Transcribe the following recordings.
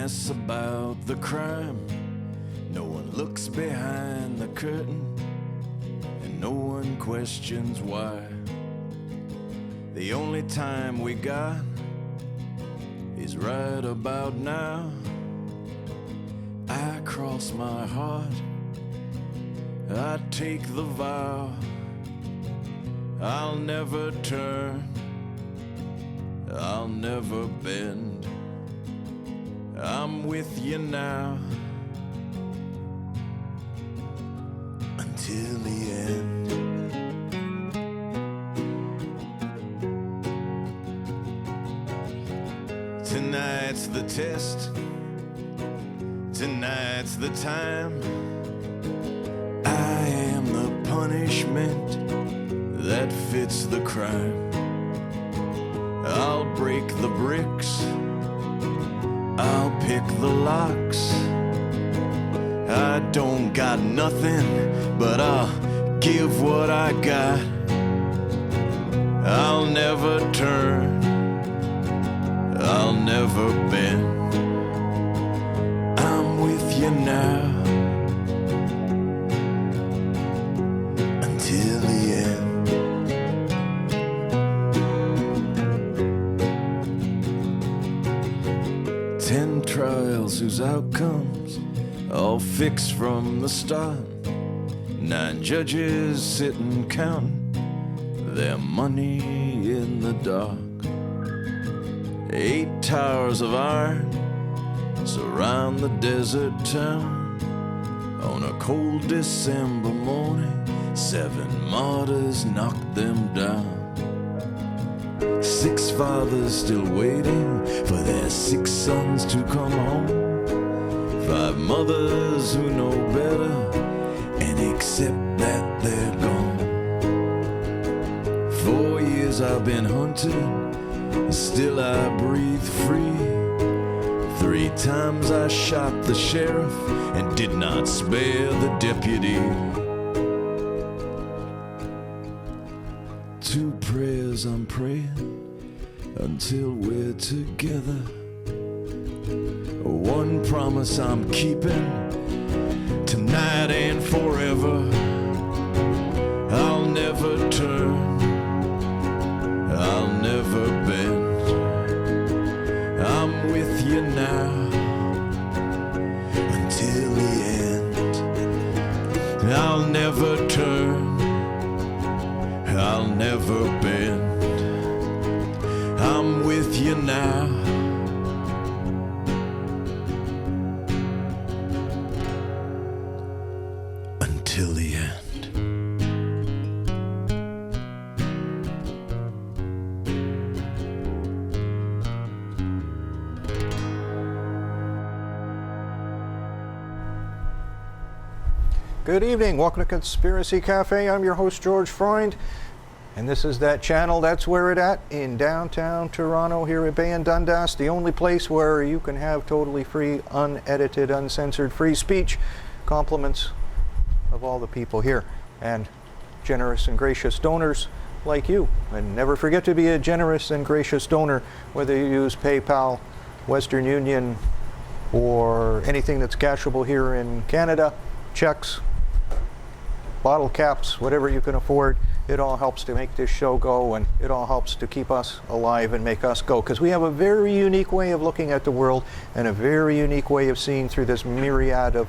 less about the crime. No one looks behind the curtain, and no one questions why. The only time we got is right about now. I cross my heart, I take the vow, I'll never turn, I'll never bend. I'm with you now until the end. Tonight's the test, tonight's the time. I am the punishment that fits the crime. I'll break the bricks, I'll pick the locks. I don't got nothing, but I'll give what I got. I'll never turn, I'll never bend. I'm with you now until the end. 10 trials whose outcomes all fixed from the start. 9 judges sitting counting their money in the dark. 8 towers of iron surround the desert town. On a cold December morning, 7 martyrs knocked them down. 6 fathers still waiting for their 6 sons to come home. 5 mothers who know better and accept that they're gone. 4 years I've been hunted, still I breathe free. 3 times I shot the sheriff and did not spare the deputy. 2 prayers I'm praying until we're together. 1 promise I'm keeping tonight and forever. I'll never turn, I'll never bend. I'm with you now until the end. I'll never turn, I'll never bend. I'm with you now until the end. Good evening, welcome to Conspiracy Cafe. I'm your host George Freund, and this is that channel, That's Where It At, in downtown Toronto here at Bay and Dundas, the only place where you can have totally free, unedited, uncensored, free speech. Compliments of all the people here and generous and gracious donors like you. And never forget to be a generous and gracious donor, whether you use PayPal, Western Union, or anything that's cashable here in Canada, checks, bottle caps, whatever you can afford. It all helps to make this show go, and it all helps to keep us alive and make us go, because we have a very unique way of looking at the world and a very unique way of seeing through this myriad of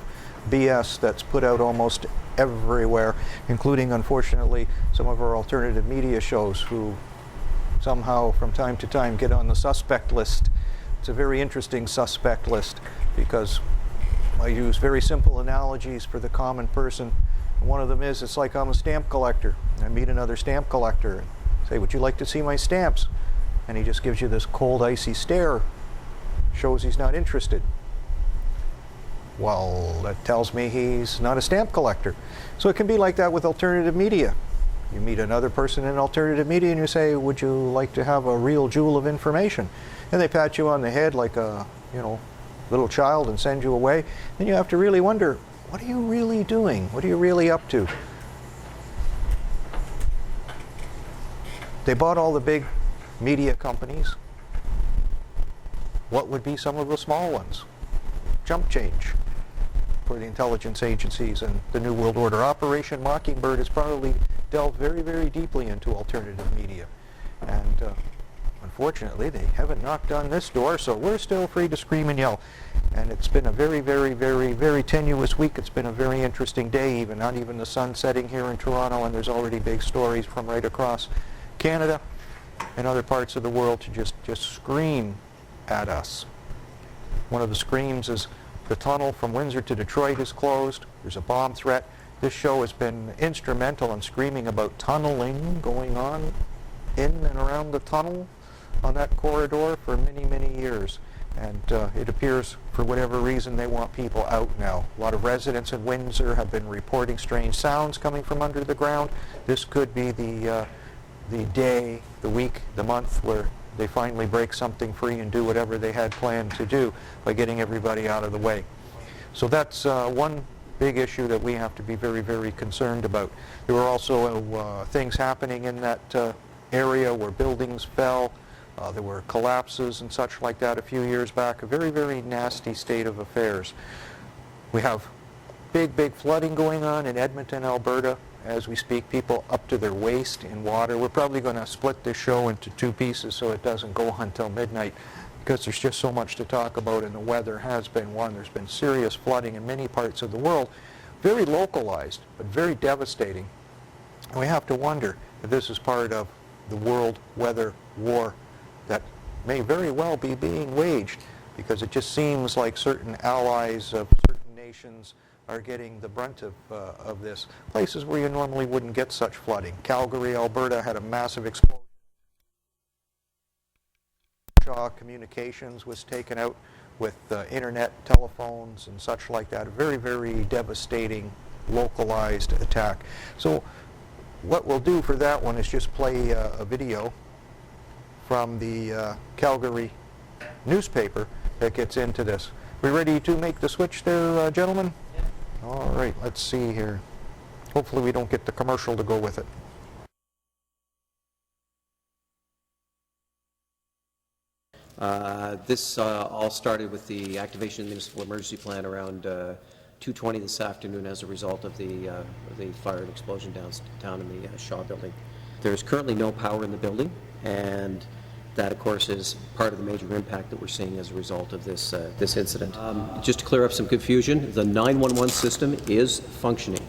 BS that's put out almost everywhere, including, unfortunately, some of our alternative media shows who somehow from time to time get on the suspect list. It's a very interesting suspect list because I use very simple analogies for the common person. One of them is, it's like I'm a stamp collector. I meet another stamp collector and say, would you like to see my stamps? And he just gives you this cold, icy stare, shows he's not interested. Well, that tells me he's not a stamp collector. So it can be like that with alternative media. You meet another person in alternative media and you say, would you like to have a real jewel of information? And they pat you on the head like a, little child and send you away. Then you have to really wonder, what are you really doing? What are you really up to? They bought all the big media companies. What would be some of the small ones? jump change for the intelligence agencies and the New World Order. Operation Mockingbird has probably delved very, very deeply into alternative media. And unfortunately, they haven't knocked on this door, so we're still free to scream and yell. And it's been a very, very, very, very tenuous week. It's been a very interesting day, even. Not even the sun setting here in Toronto, and there's already big stories from right across Canada and other parts of the world to just scream at us. One of the screams is the tunnel from Windsor to Detroit is closed. There's a bomb threat. This show has been instrumental in screaming about tunneling going on in and around the tunnel on that corridor for many, many years. And it appears, for whatever reason, they want people out now. A lot of residents in Windsor have been reporting strange sounds coming from under the ground. This could be the day, the week, the month where they finally break something free and do whatever they had planned to do by getting everybody out of the way. So that's one big issue that we have to be very, very concerned about. There were also things happening in that area where buildings fell. There were collapses and such like that a few years back. A very, very nasty state of affairs. We have big, big flooding going on in Edmonton, Alberta. As we speak, people up to their waist in water. We're probably going to split this show into two pieces so it doesn't go until midnight, because there's just so much to talk about, and the weather has been one. There's been serious flooding in many parts of the world, very localized, but very devastating. And we have to wonder if this is part of the world weather war that may very well be being waged, because it just seems like certain allies of certain nations are getting the brunt of this. Places where you normally wouldn't get such flooding. Calgary, Alberta had a massive explosion. Shaw Communications was taken out with internet, telephones, and such like that. A very, very devastating, localized attack. So what we'll do for that one is just play a video from the Calgary newspaper that gets into this. We ready to make the switch there, gentlemen? All right, let's see here. Hopefully we don't get the commercial to go with it. This all started with the activation of the municipal emergency plan around 2:20 this afternoon as a result of the fire and explosion downtown in the Shaw building. There's currently no power in the building, and that, of course, is part of the major impact that we're seeing as a result of this incident. Just to clear up some confusion, the 911 system is functioning.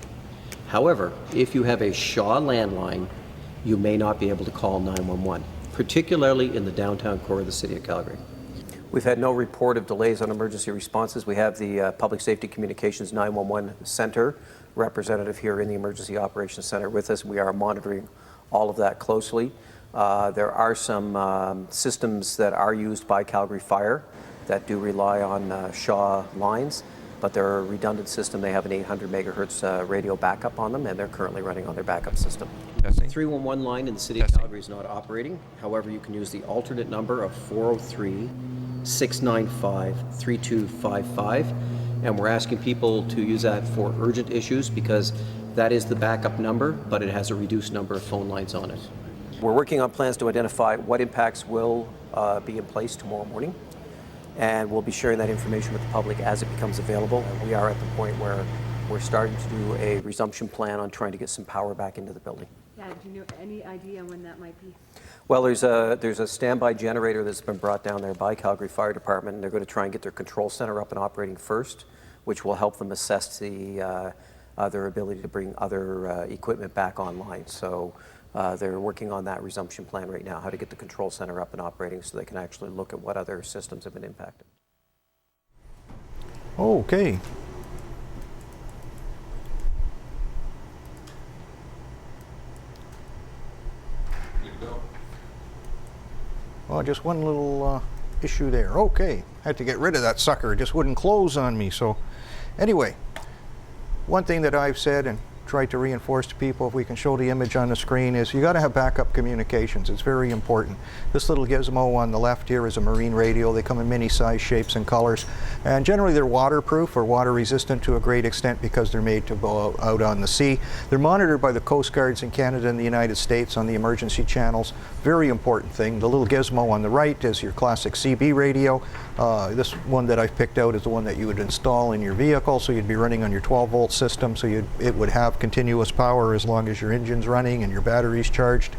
However, if you have a Shaw landline, you may not be able to call 911, particularly in the downtown core of the city of Calgary. We've had no report of delays on emergency responses. We have the Public Safety Communications 911 Center representative here in the Emergency Operations Center with us. We are monitoring all of that closely. There are some systems that are used by Calgary Fire that do rely on Shaw lines, but they're a redundant system. They have an 800 megahertz radio backup on them, and they're currently running on their backup system. The 311 line in the city of Calgary is not operating. However, you can use the alternate number of 403-695-3255, and we're asking people to use that for urgent issues because that is the backup number, but it has a reduced number of phone lines on it. We're working on plans to identify what impacts will be in place tomorrow morning, and we'll be sharing that information with the public as it becomes available. And we are at the point where we're starting to do a resumption plan on trying to get some power back into the building. Yeah, do you know any idea when that might be? Well, there's a standby generator that's been brought down there by Calgary Fire Department, and they're going to try and get their control center up and operating first, which will help them assess their ability to bring other equipment back online. So they're working on that resumption plan right now, how to get the control center up and operating so they can actually look at what other systems have been impacted. Okay. Well, just one little issue there. Okay, had to get rid of that sucker. It just wouldn't close on me. So anyway, one thing that I've said and tried to reinforce to people, if we can show the image on the screen, is you got to have backup communications. It's very important. This little gizmo on the left here is a marine radio. They come in many size, shapes, and colors. And generally they're waterproof or water resistant to a great extent because they're made to go out on the sea. They're monitored by the Coast Guards in Canada and the United States on the emergency channels. Very important thing. The little gizmo on the right is your classic CB radio. This one that I've picked out is the one that you would install in your vehicle, so you'd be running on your 12-volt system, so it would have continuous power as long as your engine's running and your battery's charged.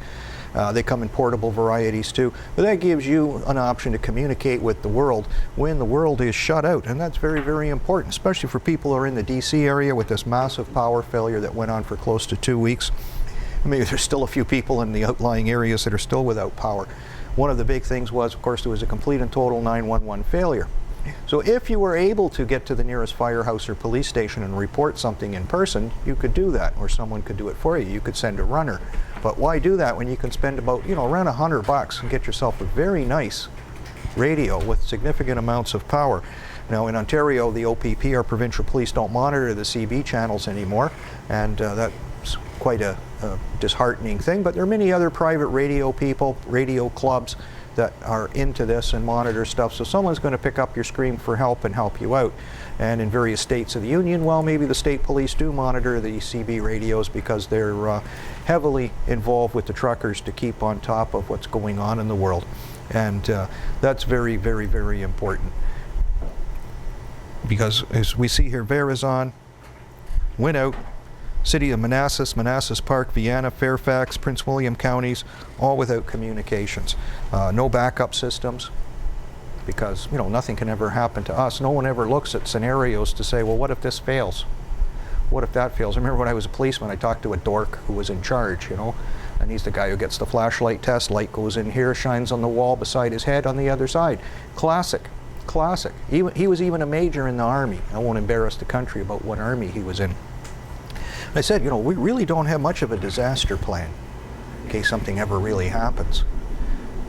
They come in portable varieties too, but that gives you an option to communicate with the world when the world is shut out, and that's very, very important, especially for people who are in the DC area with this massive power failure that went on for close to 2 weeks. Maybe there's still a few people in the outlying areas that are still without power. One of the big things was, of course, there was a complete and total 911 failure. So if you were able to get to the nearest firehouse or police station and report something in person, you could do that, or someone could do it for you. You could send a runner. But why do that when you can spend about, around $100 and get yourself a very nice radio with significant amounts of power? Now in Ontario, the OPP, our provincial police, don't monitor the CB channels anymore, and that's quite a disheartening thing, but there are many other private radio people, radio clubs that are into this and monitor stuff, so someone's going to pick up your scream for help and help you out. And in various states of the Union, well, maybe the state police do monitor the CB radios because they're heavily involved with the truckers to keep on top of what's going on in the world. And that's very, very, very important. Because as we see here, Verizon went out, City of Manassas, Manassas Park, Vienna, Fairfax, Prince William counties, all without communications. No backup systems, because nothing can ever happen to us. No one ever looks at scenarios to say, well, what if this fails? What if that fails? I remember when I was a policeman, I talked to a dork who was in charge, and he's the guy who gets the flashlight test. Light goes in here, shines on the wall beside his head on the other side. Classic. Classic. He was even a major in the Army. I won't embarrass the country about what Army he was in. I said, we really don't have much of a disaster plan in case something ever really happens.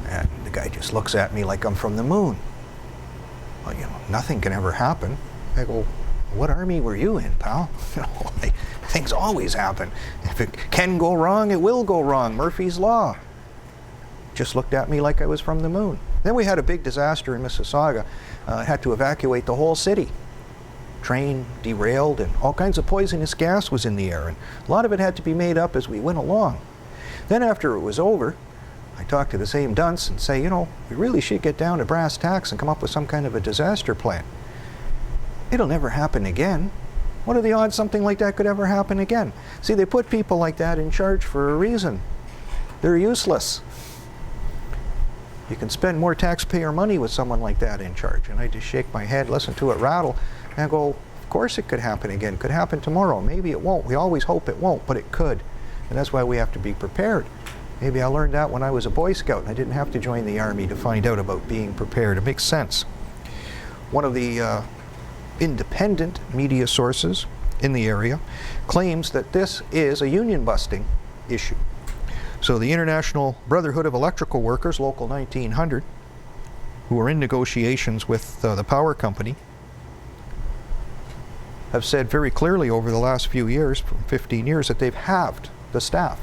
And the guy just looks at me like I'm from the moon. Well, nothing can ever happen. I go, what army were you in, pal? Things always happen. If it can go wrong, it will go wrong. Murphy's Law. Just looked at me like I was from the moon. Then we had a big disaster in Mississauga. Had to evacuate the whole city. Train derailed, and all kinds of poisonous gas was in the air, and a lot of it had to be made up as we went along. Then after it was over, I talked to the same dunce and say, we really should get down to brass tacks and come up with some kind of a disaster plan. It'll never happen again. What are the odds something like that could ever happen again? See, they put people like that in charge for a reason. They're useless. You can spend more taxpayer money with someone like that in charge. And I just shake my head, listen to it rattle, and go, of course it could happen again. Could happen tomorrow. Maybe it won't. We always hope it won't, but it could. And that's why we have to be prepared. Maybe I learned that when I was a Boy Scout and I didn't have to join the Army to find out about being prepared. It makes sense. One of the independent media sources in the area claims that this is a union busting issue. So the International Brotherhood of Electrical Workers, Local 1900, who are in negotiations with the power company, have said very clearly over the last few years, from 15 years, that they've halved the staff.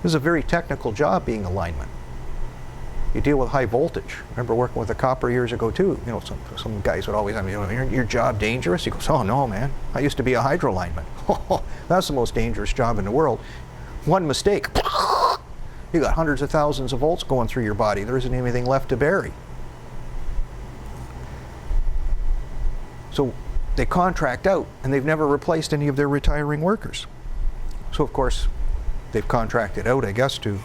This is a very technical job, being a lineman. You deal with high voltage. I remember working with a copper years ago too. Some guys would always, your job dangerous? He goes, oh no, man. I used to be a hydro lineman. That's the most dangerous job in the world. One mistake, you got hundreds of thousands of volts going through your body. There isn't anything left to bury. So they contract out, and they've never replaced any of their retiring workers. So of course, they've contracted out, I guess, to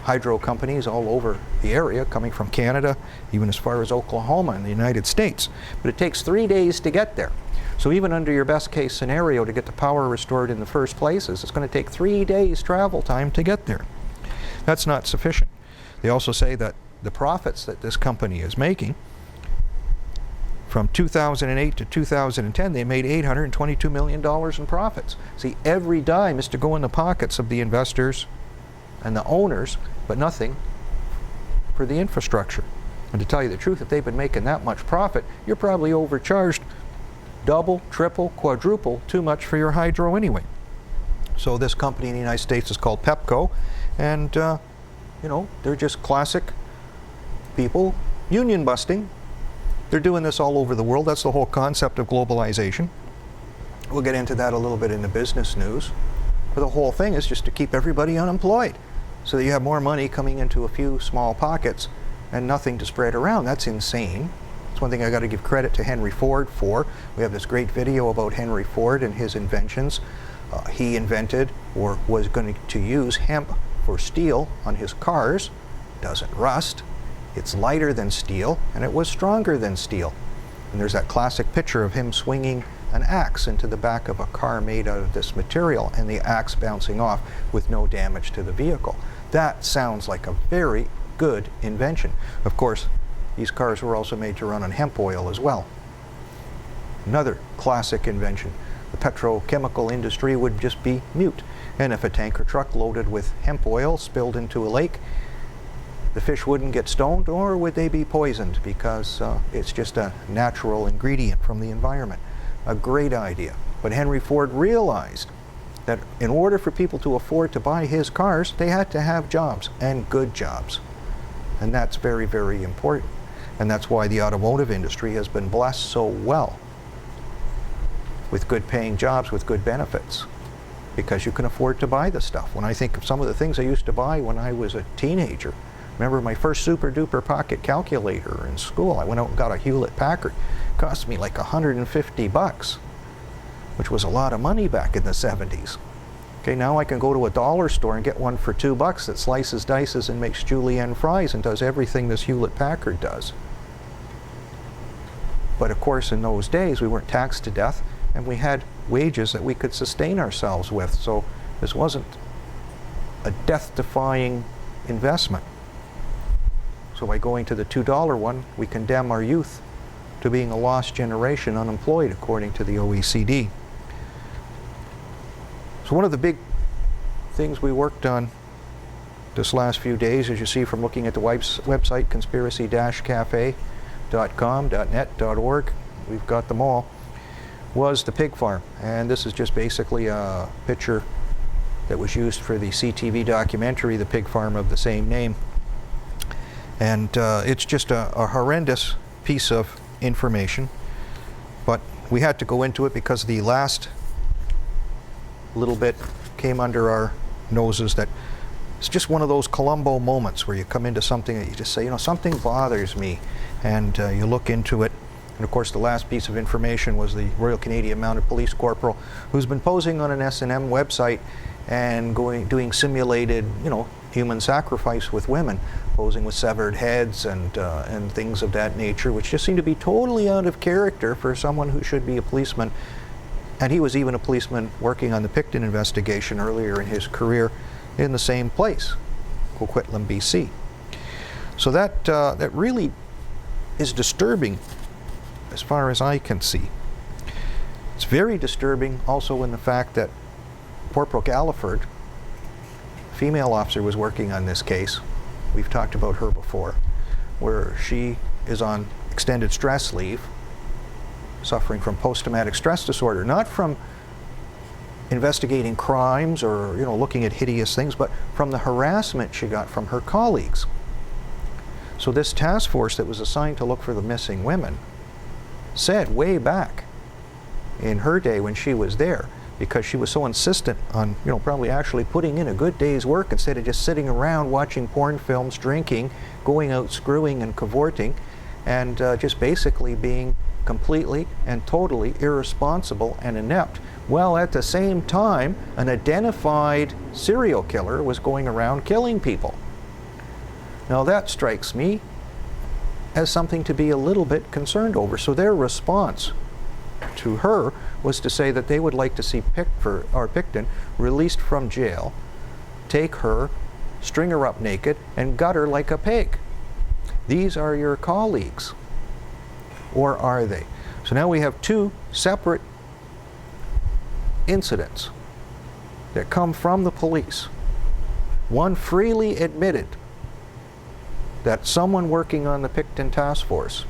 hydro companies all over the area, coming from Canada, even as far as Oklahoma in the United States. But it takes 3 days to get there. So even under your best case scenario, to get the power restored in the first places, it's going to take 3 days travel time to get there. That's not sufficient. They also say that the profits that this company is making, from 2008 to 2010, they made $822 million in profits. See, every dime is to go in the pockets of the investors and the owners, but nothing for the infrastructure. And to tell you the truth, if they've been making that much profit, you're probably overcharged double, triple, quadruple too much for your hydro anyway. So this company in the United States is called Pepco, and you know, they're just classic people union busting. They're doing this all over the world. That's the whole concept of globalization. We'll get into that a little bit in the business news. But the whole thing is just to keep everybody unemployed so that you have more money coming into a few small pockets and nothing to spread around. That's insane. It's one thing I got to give credit to Henry Ford for. We have this great video about Henry Ford and his inventions. He invented, or was going to use, hemp for steel on his cars. Doesn't rust. It's lighter than steel, and it was stronger than steel. And there's that classic picture of him swinging an axe into the back of a car made out of this material, and the axe bouncing off with no damage to the vehicle. That sounds like a very good invention. Of course, these cars were also made to run on hemp oil as well. Another classic invention. The petrochemical industry would just be mute. And if a tanker truck loaded with hemp oil spilled into a lake, the fish wouldn't get stoned, or would they be poisoned, because it's just a natural ingredient from the environment. A great idea. But Henry Ford realized that in order for people to afford to buy his cars, they had to have jobs, and good jobs. And that's very, very important. And that's why the automotive industry has been blessed so well with good paying jobs, with good benefits, because you can afford to buy the stuff. When I think of some of the things I used to buy when I was a teenager, remember my first super duper pocket calculator in school, I went out and got a Hewlett Packard. It cost me like $150, which was a lot of money back in the 70s. Okay, now I can go to a dollar store and get one for $2 that slices, dices, and makes julienne fries and does everything this Hewlett Packard does. But of course, in those days, we weren't taxed to death, and we had wages that we could sustain ourselves with. So this wasn't a death-defying investment. So by going to the $2 one, we condemn our youth to being a lost generation, unemployed, according to the OECD. So one of the big things we worked on this last few days, as you see from looking at the website, conspiracy-cafe.com, .net, .org, we've got them all, was the pig farm. And this is just basically a picture that was used for the CTV documentary, The Pig Farm, of the same name. And it's just a horrendous piece of information, but we had to go into it because the last little bit came under our noses that it's just one of those Columbo moments where you come into something that you just say, you know, something bothers me, and you look into it. And of course, the last piece of information was the Royal Canadian Mounted Police Corporal, who's been posing on an S&M website and doing simulated, you know, human sacrifice with women, posing with severed heads and things of that nature, which just seem to be totally out of character for someone who should be a policeman. And he was even a policeman working on the Picton investigation earlier in his career in the same place, Coquitlam, BC. So that really is disturbing as far as I can see. It's very disturbing also in the fact that Corporal Galliford, female officer, was working on this case. We've talked about her before, where she is on extended stress leave, suffering from post-traumatic stress disorder, not from investigating crimes or, you know, looking at hideous things, but from the harassment she got from her colleagues. So this task force that was assigned to look for the missing women said way back in her day when she was there, because she was so insistent on, you know, probably actually putting in a good day's work instead of just sitting around watching porn films, drinking, going out screwing and cavorting, and just basically being completely and totally irresponsible and inept. Well, at the same time, an identified serial killer was going around killing people. Now that strikes me as something to be a little bit concerned over. So their response to her was to say that they would like to see Picton released from jail, take her, string her up naked, and gut her like a pig. These are your colleagues. Or are they? So now we have two separate incidents that come from the police. One freely admitted that someone working on the Picton task force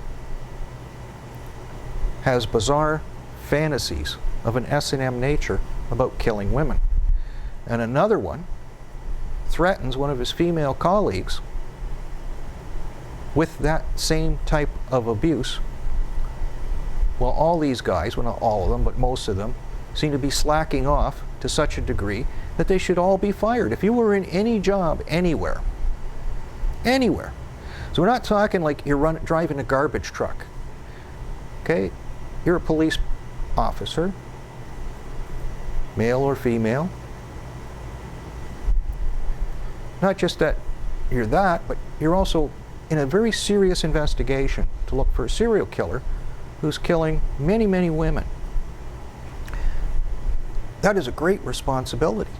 has bizarre fantasies of an S&M nature about killing women. and another one threatens one of his female colleagues with that same type of abuse. Well, all these guys, well, not all of them, but most of them, seem to be slacking off to such a degree that they should all be fired. If you were in any job anywhere, so we're not talking like you're driving a garbage truck, okay? You're a police officer, male or female. Not just that you're that, but you're also in a very serious investigation to look for a serial killer who's killing many, many women. That is a great responsibility.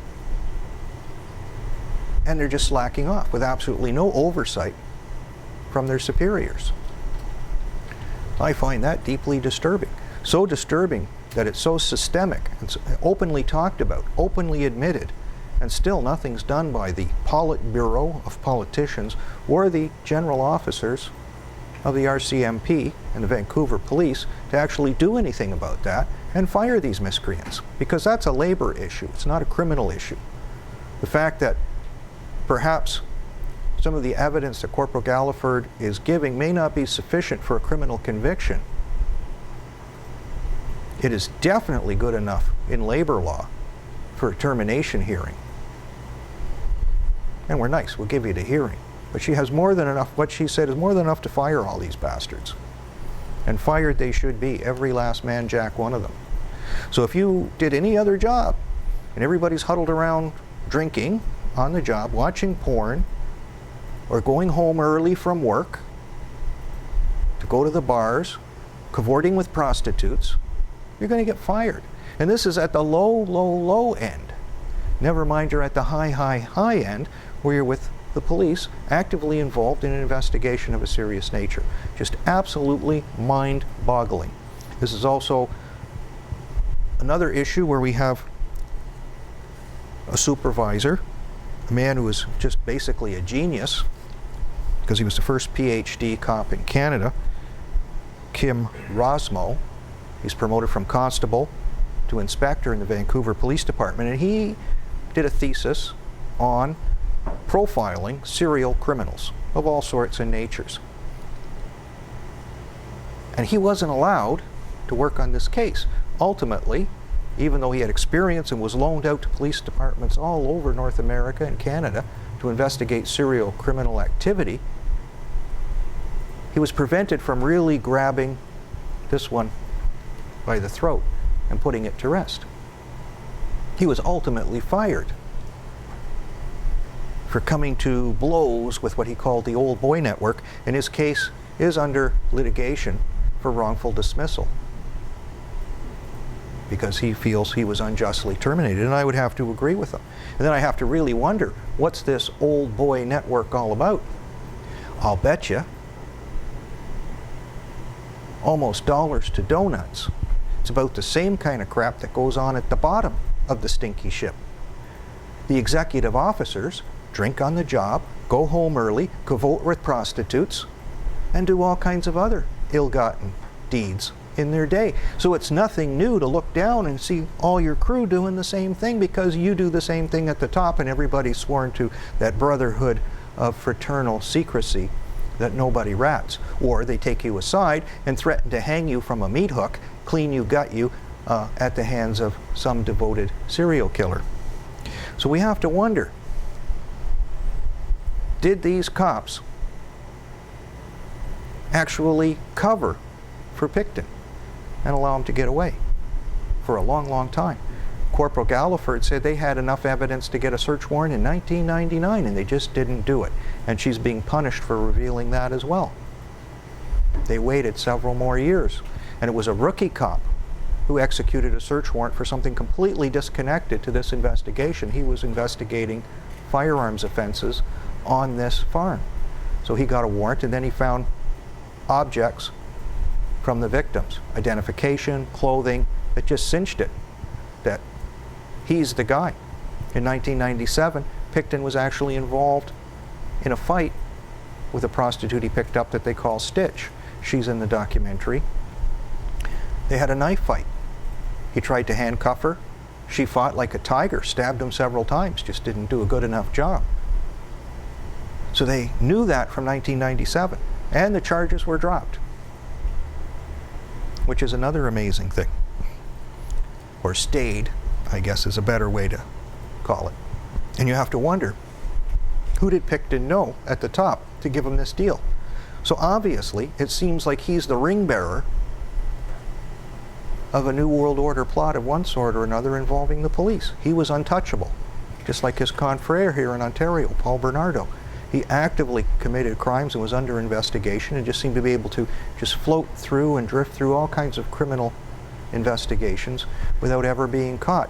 And they're just slacking off with absolutely no oversight from their superiors. I find that deeply disturbing. So disturbing that it's so systemic and openly talked about, openly admitted, and still nothing's done by the Politburo of politicians or the general officers of the RCMP and the Vancouver Police to actually do anything about that and fire these miscreants, because that's a labor issue, it's not a criminal issue. The fact that perhaps some of the evidence that Corporal Galliford is giving may not be sufficient for a criminal conviction, it is definitely good enough in labor law for a termination hearing. And we're nice, we'll give you the hearing. But she has more than enough, what she said is more than enough to fire all these bastards. And fired they should be, every last man jack one of them. So if you did any other job, and everybody's huddled around drinking on the job, watching porn, or going home early from work to go to the bars, cavorting with prostitutes, you're going to get fired. And this is at the low, low, low end. Never mind you're at the high, high, high end, where you're with the police actively involved in an investigation of a serious nature. Just absolutely mind-boggling. This is also another issue where we have a supervisor, a man who is just basically a genius, because he was the first PhD cop in Canada, Kim Rosmo. He's promoted from constable to inspector in the Vancouver Police Department, and he did a thesis on profiling serial criminals of all sorts and natures. And he wasn't allowed to work on this case. Ultimately, even though he had experience and was loaned out to police departments all over North America and Canada to investigate serial criminal activity, he was prevented from really grabbing this one by the throat and putting it to rest. He was ultimately fired for coming to blows with what he called the old boy network, and his case is under litigation for wrongful dismissal because he feels he was unjustly terminated, and I would have to agree with him. And then I have to really wonder, what's this old boy network all about? I'll bet you almost dollars to donuts. It's about the same kind of crap that goes on at the bottom of the stinky ship. The executive officers drink on the job, go home early, cavort with prostitutes, and do all kinds of other ill-gotten deeds in their day. So it's nothing new to look down and see all your crew doing the same thing, because you do the same thing at the top and everybody's sworn to that brotherhood of fraternal secrecy that nobody rats. Or they take you aside and threaten to hang you from a meat hook, clean you, gut you, at the hands of some devoted serial killer. So we have to wonder, did these cops actually cover for Picton and allow him to get away for a long, long time? Corporal Galliford said they had enough evidence to get a search warrant in 1999 and they just didn't do it. And she's being punished for revealing that as well. They waited several more years. And it was a rookie cop who executed a search warrant for something completely disconnected to this investigation. He was investigating firearms offenses on this farm. So he got a warrant, and then he found objects from the victims, identification, clothing, that just cinched it, that he's the guy. In 1997, Picton was actually involved in a fight with a prostitute he picked up that they call Stitch. She's in the documentary. They had a knife fight. He tried to handcuff her She fought like a tiger, stabbed him several times, just didn't do a good enough job. So they knew that from 1997, and the charges were dropped, which is another amazing thing. Or stayed, I guess is a better way to call it. And you have to wonder, who did Picton know at the top to give him this deal? So obviously, it seems like he's the ring bearer of a New World Order plot of one sort or another involving the police. He was untouchable, just like his confrere here in Ontario, Paul Bernardo. He actively committed crimes and was under investigation and just seemed to be able to just float through and drift through all kinds of criminal investigations without ever being caught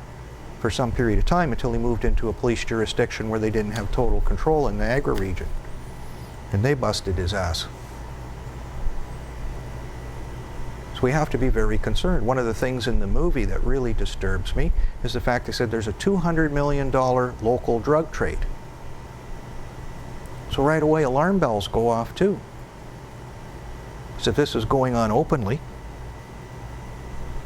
for some period of time until he moved into a police jurisdiction where they didn't have total control in the Niagara region. And they busted his ass. So we have to be very concerned. One of the things in the movie that really disturbs me is the fact they said there's a $200 million local drug trade. So right away alarm bells go off too. So if this is going on openly,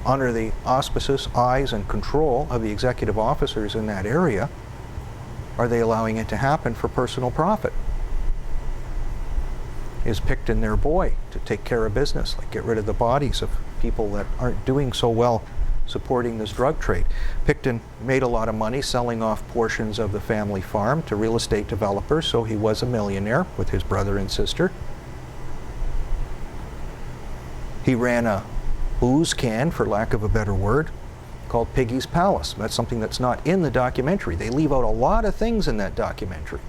under the auspices, eyes, and control of the executive officers in that area, are they allowing it to happen for personal profit? Is Picton their boy to take care of business, like get rid of the bodies of people that aren't doing so well supporting this drug trade? Picton made a lot of money selling off portions of the family farm to real estate developers, so he was a millionaire with his brother and sister. He ran a booze can, for lack of a better word, called Piggy's Palace. That's something that's not in the documentary. They leave out a lot of things in that documentary.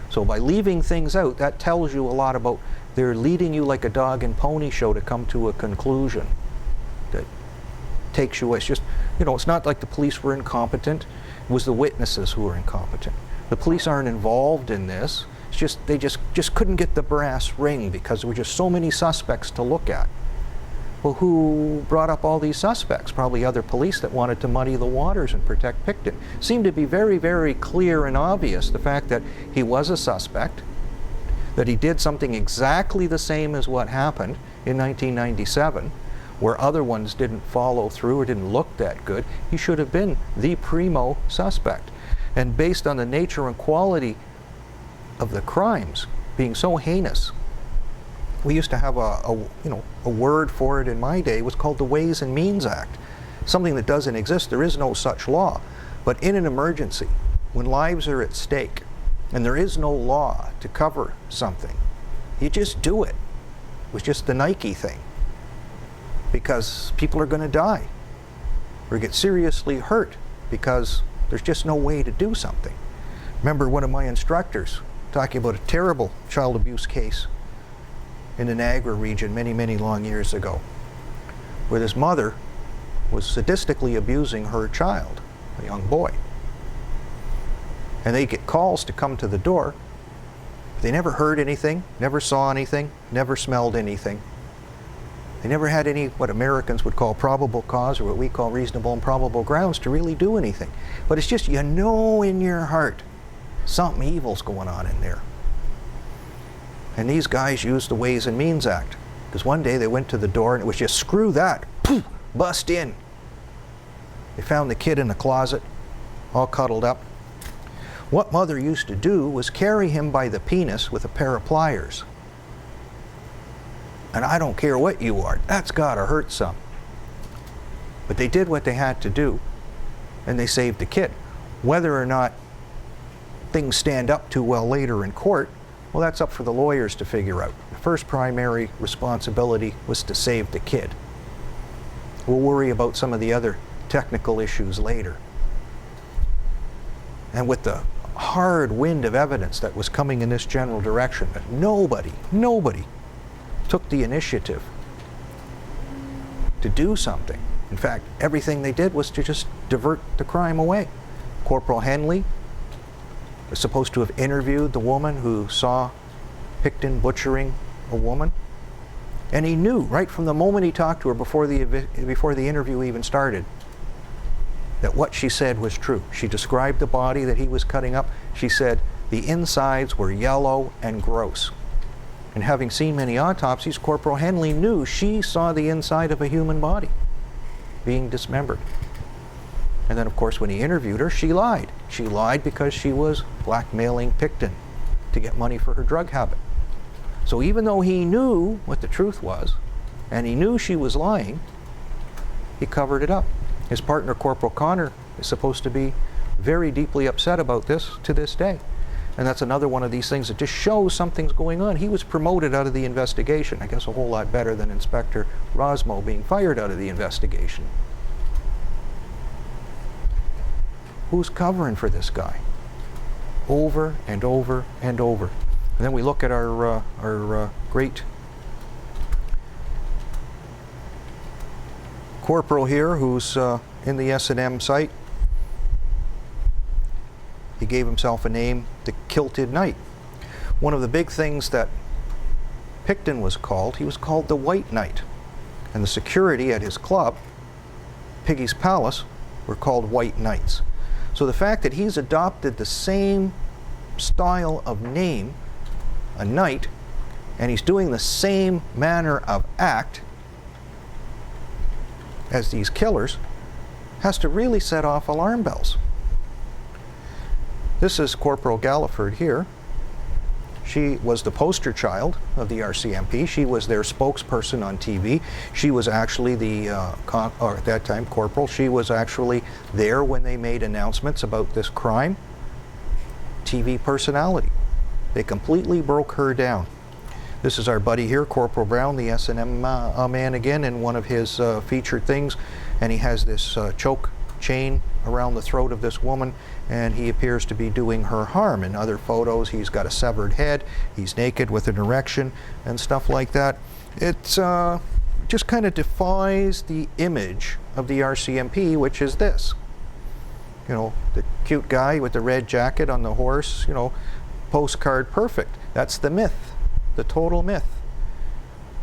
So by leaving things out, that tells you a lot about, they're leading you like a dog and pony show to come to a conclusion that takes you away. It's just, you know, it's not like the police were incompetent. It was the witnesses who were incompetent. The police aren't involved in this. It's just, they just couldn't get the brass ring because there were just so many suspects to look at. Well, who brought up all these suspects? Probably other police that wanted to muddy the waters and protect Picton. Seemed to be very, very clear and obvious, the fact that he was a suspect, that he did something exactly the same as what happened in 1997, where other ones didn't follow through or didn't look that good. He should have been the primo suspect. And based on the nature and quality of the crimes being so heinous, we used to have a word for it in my day. It was called the Ways and Means Act. Something that doesn't exist. There is no such law. But in an emergency, when lives are at stake, and there is no law to cover something, you just do it. It was just the Nike thing. Because people are going to die or get seriously hurt because there's just no way to do something. Remember one of my instructors talking about a terrible child abuse case in the Niagara region many, many long years ago, where this mother was sadistically abusing her child, a young boy. And they get calls to come to the door. They never heard anything, never saw anything, never smelled anything. They never had any, what Americans would call probable cause, or what we call reasonable and probable grounds to really do anything. But it's just, you know in your heart, something evil's going on in there. And these guys used the Ways and Means Act. Because one day they went to the door and it was just, screw that, poof, bust in. They found the kid in the closet, all cuddled up. What mother used to do was carry him by the penis with a pair of pliers. And I don't care what you are, that's gotta hurt some. But they did what they had to do, and they saved the kid. Whether or not things stand up too well later in court, well, that's up for the lawyers to figure out. The first primary responsibility was to save the kid. We'll worry about some of the other technical issues later. And with the hard wind of evidence that was coming in this general direction, that nobody took the initiative to do something. In fact, everything they did was to just divert the crime away. Corporal Henley was supposed to have interviewed the woman who saw Picton butchering a woman. And he knew right from the moment he talked to her before the interview even started that what she said was true. She described the body that he was cutting up. She said the insides were yellow and gross. And having seen many autopsies, Corporal Henley knew she saw the inside of a human body being dismembered. And then, of course, when he interviewed her, she lied. She lied because she was blackmailing Picton to get money for her drug habit. So even though he knew what the truth was, and he knew she was lying, he covered it up. His partner, Corporal Connor, is supposed to be very deeply upset about this to this day. And that's another one of these things that just shows something's going on. He was promoted out of the investigation. I guess a whole lot better than Inspector Rosmo being fired out of the investigation. Who's covering for this guy? Over and over and over. And then we look at our great corporal here who's in the S&M site. He gave himself a name, the Kilted Knight. One of the big things that Picton was called, he was called the White Knight. And the security at his club, Piggy's Palace, were called White Knights. So the fact that he's adopted the same style of name, a knight, and he's doing the same manner of act as these killers, has to really set off alarm bells. This is Corporal Galliford here. She was the poster child of the RCMP. She was their spokesperson on TV. She was actually the, or at that time, corporal. She was actually there when they made announcements about this crime. TV personality. They completely broke her down. This is our buddy here, Corporal Brown, the S&M man again, in one of his featured things. And he has this choke chain around the throat of this woman, and he appears to be doing her harm. In other photos, he's got a severed head, he's naked with an erection and stuff like that. It's just kind of defies the image of the RCMP, which is this. You know, the cute guy with the red jacket on the horse, you know, postcard perfect. That's the myth, the total myth.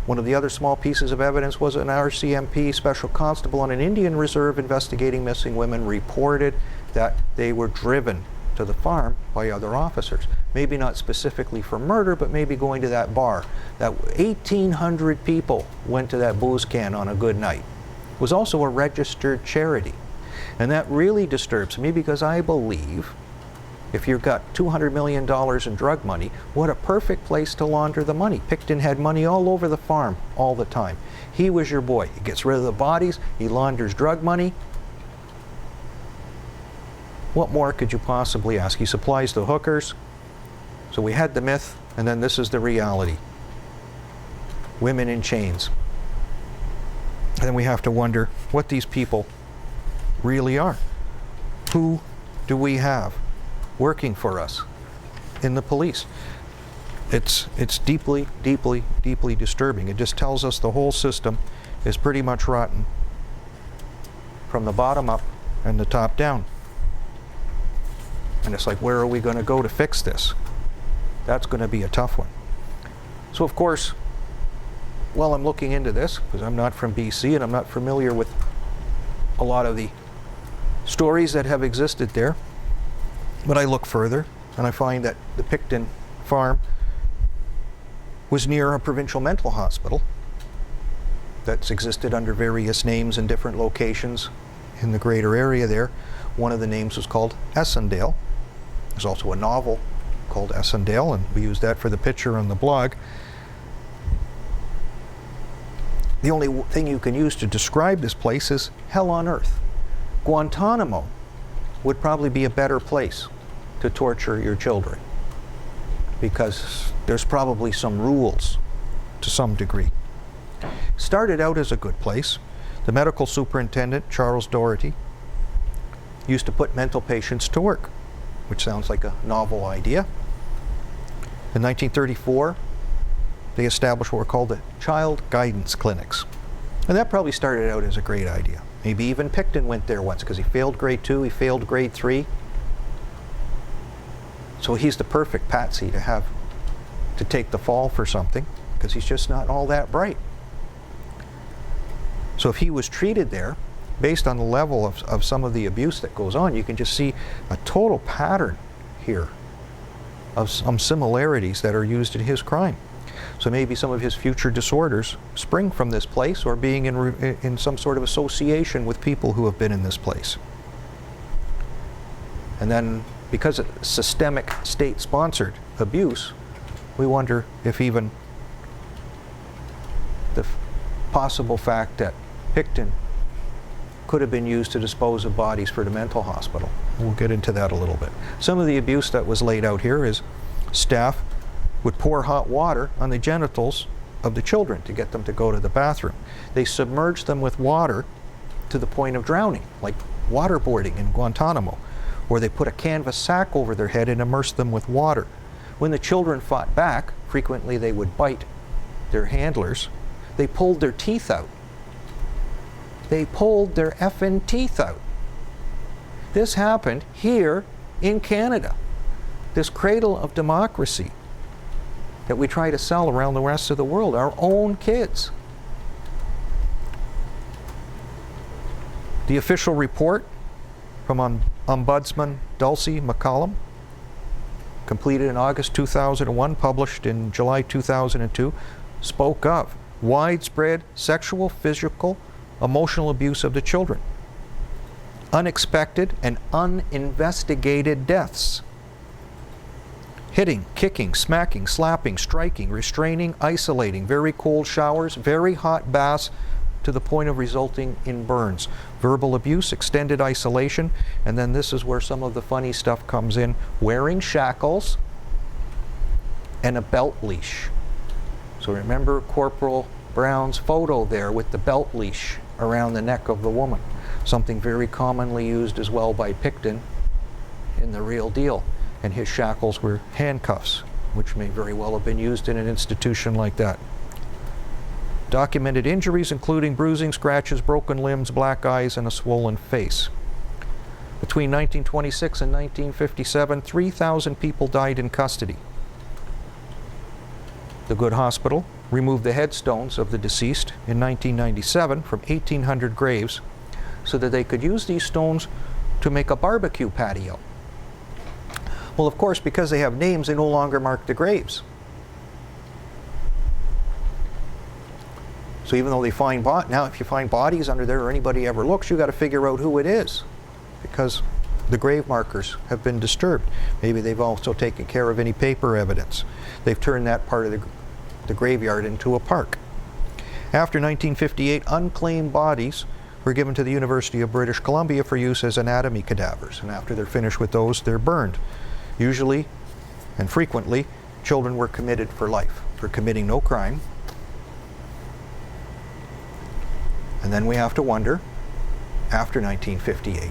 One of the other small pieces of evidence was an RCMP special constable on an Indian reserve investigating missing women reported that they were driven to the farm by other officers. Maybe not specifically for murder, but maybe going to that bar. That 1,800 people went to that booze can on a good night. It was also a registered charity. And that really disturbs me because I believe if you've got $200 million in drug money, what a perfect place to launder the money. Picton had money all over the farm all the time. He was your boy. He gets rid of the bodies, he launders drug money. What more could you possibly ask? He supplies the hookers. So we had the myth, and then this is the reality. Women in chains. And then we have to wonder what these people really are. Who do we have working for us in the police? It's deeply, deeply, deeply disturbing. It just tells us the whole system is pretty much rotten from the bottom up and the top down. And it's like, where are we going to go to fix this? That's going to be a tough one. So of course, while I'm looking into this, because I'm not from BC and I'm not familiar with a lot of the stories that have existed there, but I look further and I find that the Picton farm was near a provincial mental hospital that's existed under various names in different locations in the greater area there. One of the names was called Essendale. There's also a novel called Essendale, and we use that for the picture on the blog. The only thing you can use to describe this place is hell on earth. Guantanamo would probably be a better place to torture your children because there's probably some rules to some degree. Started out as a good place. The medical superintendent, Charles Doherty, used to put mental patients to work, which sounds like a novel idea. In 1934, they established what were called the child guidance clinics. And that probably started out as a great idea. Maybe even Picton went there once because he failed grade 2, he failed grade 3. So he's the perfect patsy to have to take the fall for something because he's just not all that bright. So if he was treated there, based on the level of some of the abuse that goes on, you can just see a total pattern here of some similarities that are used in his crime. So maybe some of his future disorders spring from this place or being in some sort of association with people who have been in this place. And then, because it's systemic state-sponsored abuse, we wonder if even the possible fact that Picton could have been used to dispose of bodies for the mental hospital. We'll get into that a little bit. Some of the abuse that was laid out here is staff would pour hot water on the genitals of the children to get them to go to the bathroom. They submerged them with water to the point of drowning, like waterboarding in Guantanamo, or they put a canvas sack over their head and immersed them with water. When the children fought back, frequently they would bite their handlers. They pulled their teeth out. They pulled their effing teeth out. This happened here in Canada, this cradle of democracy that we try to sell around the rest of the world, our own kids. The official report from Ombudsman Dulcie McCollum, completed in August 2001, published in July 2002, spoke of widespread sexual, physical, emotional abuse of the children, unexpected and uninvestigated deaths, hitting, kicking, smacking, slapping, striking, restraining, isolating, very cold showers, very hot baths to the point of resulting in burns, verbal abuse, extended isolation, and then this is where some of the funny stuff comes in, wearing shackles and a belt leash. So remember Corporal Brown's photo there with the belt leash around the neck of the woman, something very commonly used as well by Picton in The Real Deal. And his shackles were handcuffs, which may very well have been used in an institution like that. Documented injuries including bruising, scratches, broken limbs, black eyes, and a swollen face. Between 1926 and 1957, 3,000 people died in custody. The Good Hospital removed the headstones of the deceased in 1997 from 1,800 graves so that they could use these stones to make a barbecue patio. Well, of course, because they have names, they no longer mark the graves. So even though they find now if you find bodies under there or anybody ever looks, you got to figure out who it is, because the grave markers have been disturbed. Maybe they've also taken care of any paper evidence. They've turned that part of the graveyard into a park. After 1958, unclaimed bodies were given to the University of British Columbia for use as anatomy cadavers, and after they're finished with those, they're burned. Usually and frequently, children were committed for life for committing no crime. And then we have to wonder, after 1958,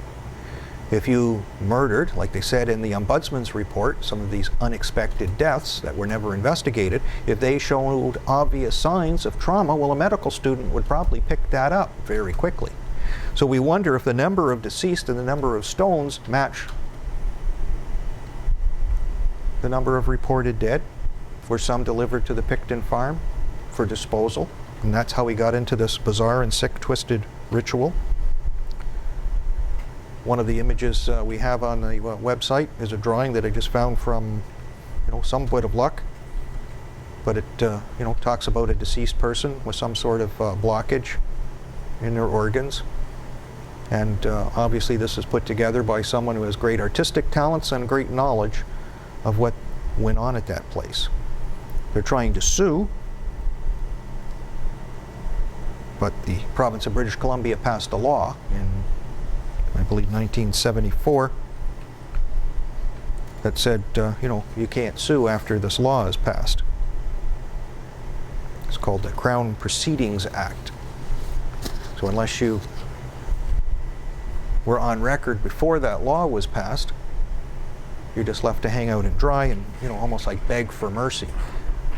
if you murdered, like they said in the Ombudsman's report, some of these unexpected deaths that were never investigated, if they showed obvious signs of trauma, well, a medical student would probably pick that up very quickly. So we wonder if the number of deceased and the number of stones match the number of reported dead. Were some delivered to the Picton farm for disposal? And that's how we got into this bizarre and sick, twisted ritual. One of the images we have on the website is a drawing that I just found from, some bit of luck. But it, talks about a deceased person with some sort of blockage in their organs. And obviously this is put together by someone who has great artistic talents and great knowledge of what went on at that place. They're trying to sue, but the province of British Columbia passed a law in, I believe, 1974 that said, you can't sue after this law is passed. It's called the Crown Proceedings Act. So unless you were on record before that law was passed, you're just left to hang out and dry and, almost like beg for mercy.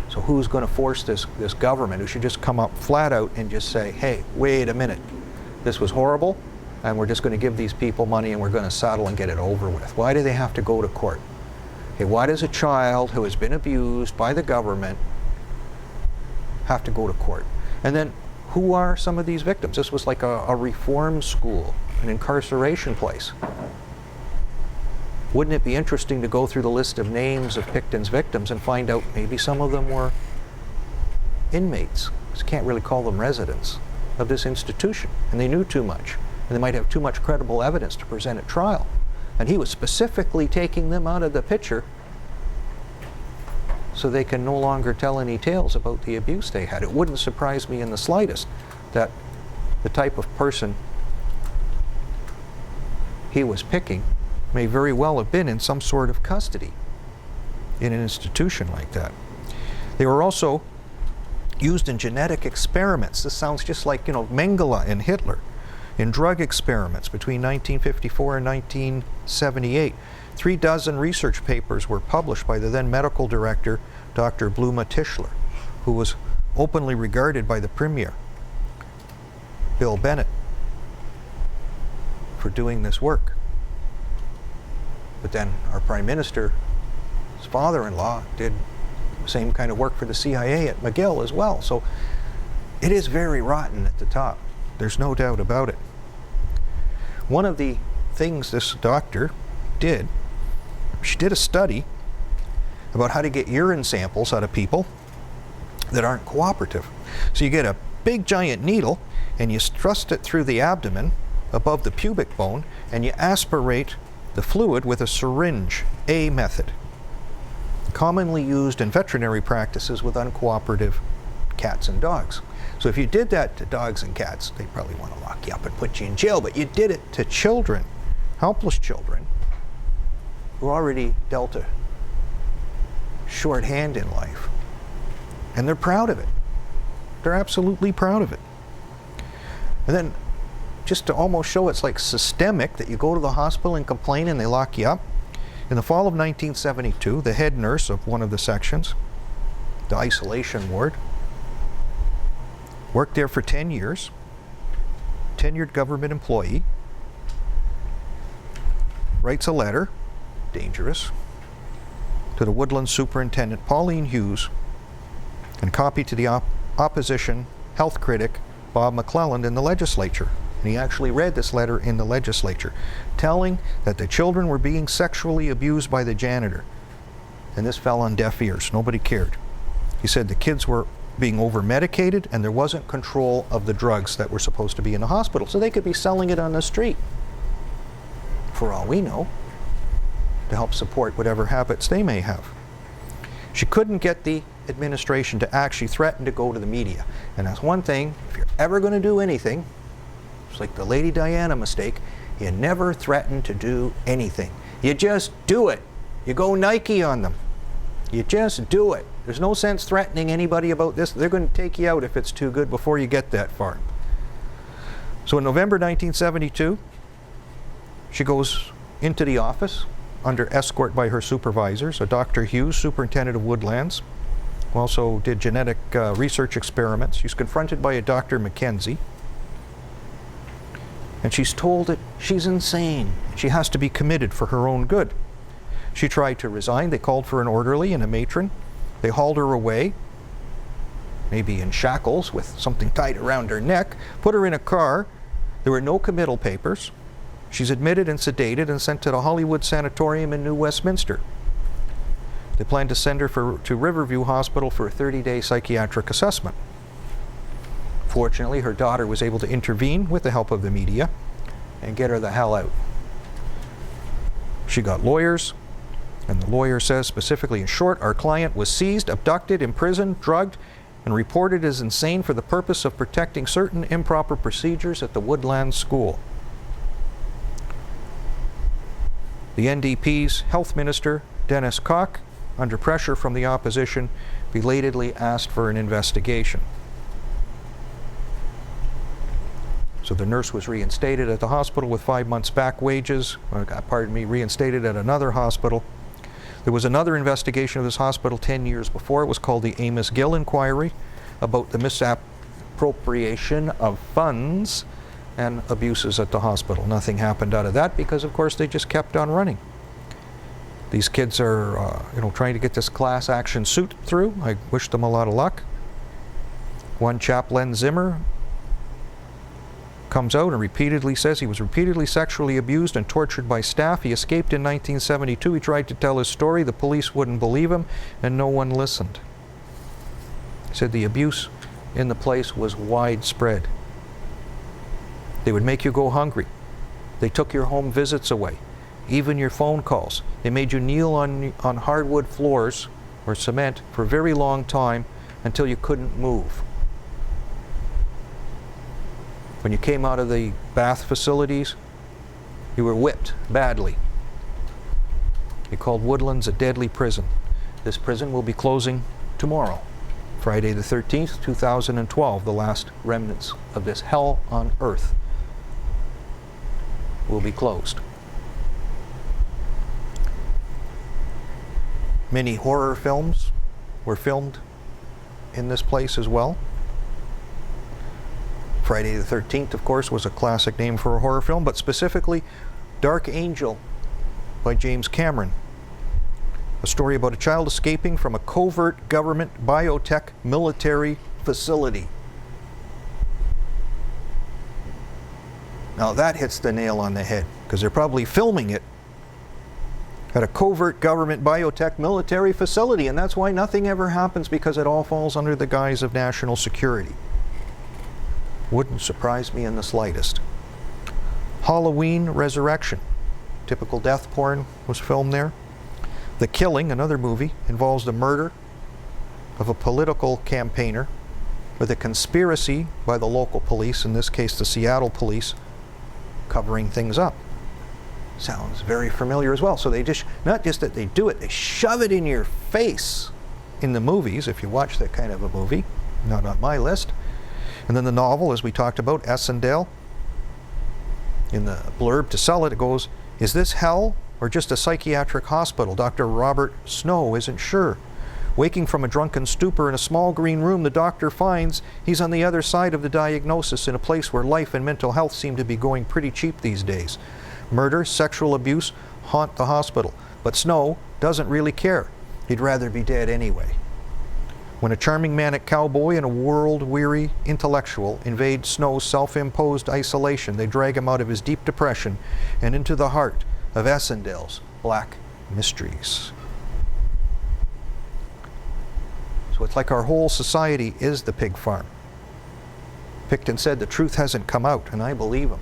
So who's going to force this government who should just come up flat out and just say, hey, wait a minute, this was horrible, and we're just going to give these people money and we're going to settle and get it over with. Why do they have to go to court? Okay, why does a child who has been abused by the government have to go to court? And then who are some of these victims? This was like a reform school, an incarceration place. Wouldn't it be interesting to go through the list of names of Picton's victims and find out maybe some of them were inmates? Because you can't really call them residents of this institution, and they knew too much, and they might have too much credible evidence to present at trial. And he was specifically taking them out of the picture so they can no longer tell any tales about the abuse they had. It wouldn't surprise me in the slightest that the type of person he was picking may very well have been in some sort of custody in an institution like that. They were also used in genetic experiments. This sounds just like, Mengele and Hitler. In drug experiments between 1954 and 1978. 36 research papers were published by the then medical director, Dr. Bluma Tischler, who was openly regarded by the Premier, Bill Bennett, for doing this work. But then our Prime Minister's father-in-law did the same kind of work for the CIA at McGill as well. So it is very rotten at the top. There's no doubt about it. One of the things this doctor did, she did a study about how to get urine samples out of people that aren't cooperative. So you get a big giant needle and you thrust it through the abdomen above the pubic bone and you aspirate the fluid with a syringe, A method, commonly used in veterinary practices with uncooperative cats and dogs. So if you did that to dogs and cats, they'd probably want to lock you up and put you in jail, but you did it to children, helpless children, who already dealt a short hand in life. And they're proud of it. They're absolutely proud of it. And then, just to almost show it's like systemic, that you go to the hospital and complain and they lock you up, in the fall of 1972, the head nurse of one of the sections, the isolation ward, worked there for 10 years, tenured government employee, writes a letter, dangerous, to the Woodlands Superintendent, Pauline Hughes, and copy to the opposition health critic, Bob McClelland, in the legislature. And he actually read this letter in the legislature, telling that the children were being sexually abused by the janitor. And this fell on deaf ears. Nobody cared. He said the kids were being over-medicated and there wasn't control of the drugs that were supposed to be in the hospital. So they could be selling it on the street, for all we know, to help support whatever habits they may have. She couldn't get the administration to actually threaten to go to the media. And that's one thing, if you're ever going to do anything, it's like the Lady Diana mistake, you never threaten to do anything. You just do it. You go Nike on them. You just do it. There's no sense threatening anybody about this. They're going to take you out if it's too good before you get that far. So in November 1972, she goes into the office under escort by her supervisors, a Dr. Hughes, superintendent of Woodlands, who also did genetic research experiments. She's confronted by a Dr. Mackenzie, and she's told that she's insane. She has to be committed for her own good. She tried to resign. They called for an orderly and a matron. They hauled her away, maybe in shackles with something tied around her neck, put her in a car. There were no committal papers. She's admitted and sedated and sent to the Hollywood Sanatorium in New Westminster. They plan to send her to Riverview Hospital for a 30-day psychiatric assessment. Fortunately, her daughter was able to intervene with the help of the media and get her the hell out. She got lawyers, and the lawyer says specifically, in short, our client was seized, abducted, imprisoned, drugged, and reported as insane for the purpose of protecting certain improper procedures at the Woodlands School. The NDP's health minister, Dennis Koch, under pressure from the opposition, belatedly asked for an investigation. So the nurse was reinstated at the hospital with 5 months back wages, reinstated at another hospital. There was another investigation of this hospital 10 years before. It was called the Amos Gill Inquiry, about the misappropriation of funds and abuses at the hospital. Nothing happened out of that because, of course, they just kept on running. These kids are, trying to get this class action suit through. I wish them a lot of luck. One chap, Len Zimmer, comes out and repeatedly says he was repeatedly sexually abused and tortured by staff. He escaped in 1972. He tried to tell his story. The police wouldn't believe him, and no one listened. He said the abuse in the place was widespread. They would make you go hungry. They took your home visits away. even your phone calls. They made you kneel on hardwood floors or cement for a very long time until you couldn't move. When you came out of the bath facilities, you were whipped badly. They called Woodlands a deadly prison. This prison will be closing tomorrow, Friday the 13th, 2012. The last remnants of this hell on earth will be closed. Many horror films were filmed in this place as well. Friday the 13th, of course, was a classic name for a horror film, but specifically Dark Angel by James Cameron. A story about a child escaping from a covert government biotech military facility. Now that hits the nail on the head, because they're probably filming it at a covert government biotech military facility, and that's why nothing ever happens, because it all falls under the guise of national security. Wouldn't surprise me in the slightest. Halloween Resurrection. Typical death porn was filmed there. The Killing, another movie, involves the murder of a political campaigner with a conspiracy by the local police, in this case the Seattle police, covering things up. Sounds very familiar as well. So they just, not just that they do it, they shove it in your face in the movies, if you watch that kind of a movie. Not on my list. And then the novel, as we talked about, Essendale. In the blurb to sell it, it goes, "Is this hell or just a psychiatric hospital? Dr. Robert Snow isn't sure. Waking from a drunken stupor in a small green room, the doctor finds he's on the other side of the diagnosis, in a place where life and mental health seem to be going pretty cheap these days. Murder, sexual abuse haunt the hospital. But Snow doesn't really care. He'd rather be dead anyway. When a charming manic cowboy and a world-weary intellectual invade Snow's self-imposed isolation, they drag him out of his deep depression and into the heart of Essendale's black mysteries." So it's like our whole society is the pig farm. Picton said the truth hasn't come out, and I believe him.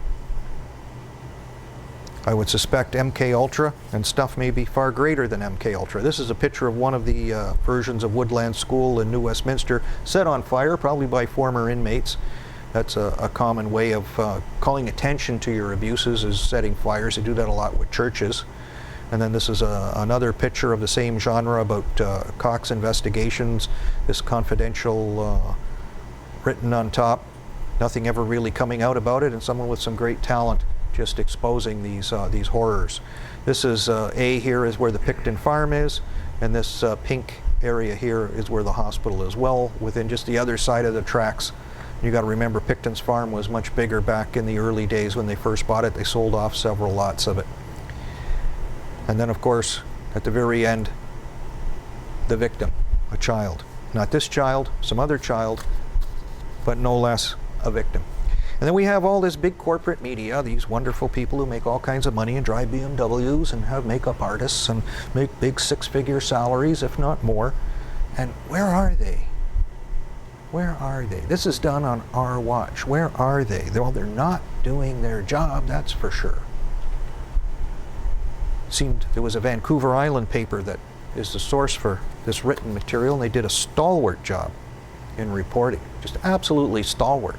I would suspect MK Ultra and stuff may be far greater than MK Ultra. This is a picture of one of the versions of Woodland School in New Westminster, set on fire, probably by former inmates. That's a common way of calling attention to your abuses, is setting fires. They do that a lot with churches. And then this is another picture of the same genre about Cox investigations. This confidential written on top. Nothing ever really coming out about it, and someone with some great talent just exposing these horrors. This is A here is where the Picton farm is, and this pink area here is where the hospital is, well within just the other side of the tracks. You got to remember, Picton's farm was much bigger back in the early days when they first bought it. They sold off several lots of it. And then, of course, at the very end, the victim, a child. Not this child, some other child, but no less a victim. And then we have all this big corporate media, these wonderful people who make all kinds of money and drive BMWs and have makeup artists and make big six-figure salaries, if not more. And where are they? Where are they? This is done on our watch. Where are they? Well, they're not doing their job, that's for sure. It seemed there was a Vancouver Island paper that is the source for this written material, and they did a stalwart job in reporting. Just absolutely stalwart.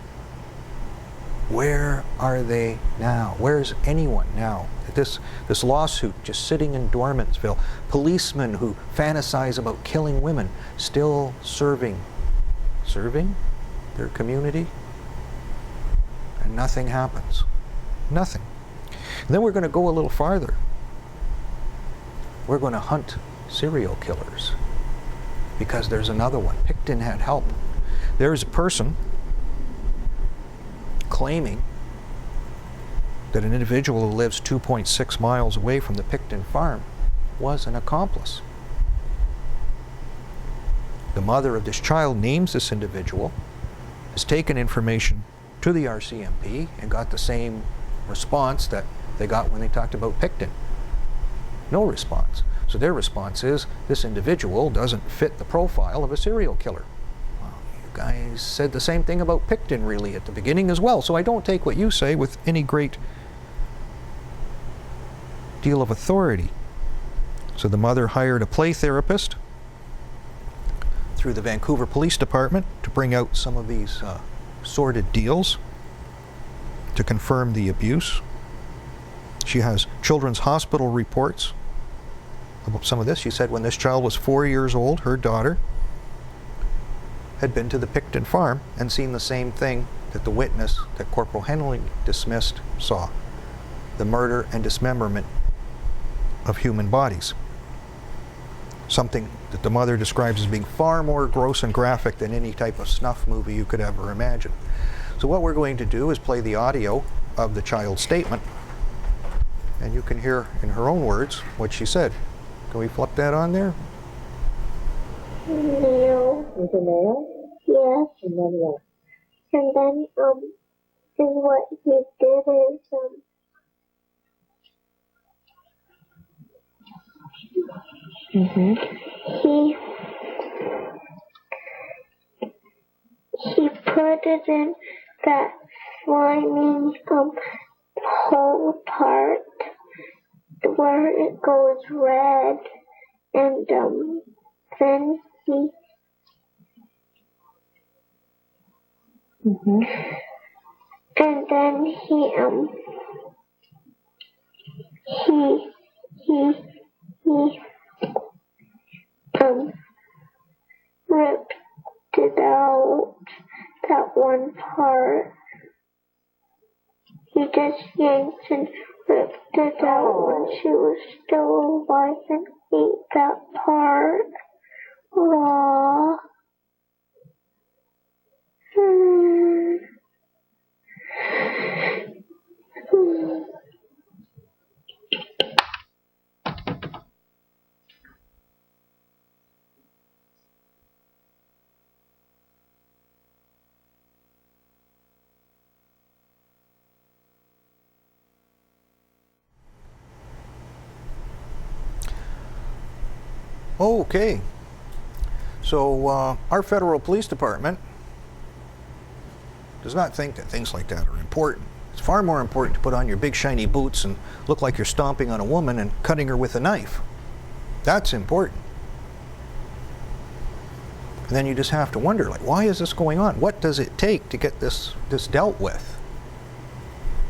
Where are they now? Where's anyone now? This lawsuit just sitting in Dormantsville. Policemen who fantasize about killing women still serving their community, and nothing happens. Nothing. And then we're going to go a little farther. We're going to hunt serial killers, because there's another one. Picton had help. There's a person claiming that an individual who lives 2.6 miles away from the Picton farm was an accomplice. The mother of this child names this individual, has taken information to the RCMP, and got the same response that they got when they talked about Picton. No response. So their response is, this individual doesn't fit the profile of a serial killer. Well, you guys said the same thing about Picton really at the beginning as well, so I don't take what you say with any great deal of authority. So the mother hired a play therapist through the Vancouver Police Department to bring out some of these sordid deals to confirm the abuse. She has children's hospital reports about some of this. She said when this child was 4 years old, her daughter had been to the Picton farm and seen the same thing that the witness that Corporal Henley dismissed saw. The murder and dismemberment of human bodies. Something that the mother describes as being far more gross and graphic than any type of snuff movie you could ever imagine. So what we're going to do is play the audio of the child's statement, and you can hear in her own words what she said. Can we flip that on there? Nail. With a nail? Yes. And then what? And then, and what he did is, he put it in that slimy, hole part where it goes red, and, then he and then he ripped it out, that one part. He just yanked and ripped it out when she was still alive and ate that part raw. Okay, so our federal police department does not think that things like that are important. It's far more important to put on your big shiny boots and look like you're stomping on a woman and cutting her with a knife. That's important. And then you just have to wonder, like, why is this going on? What does it take to get this dealt with?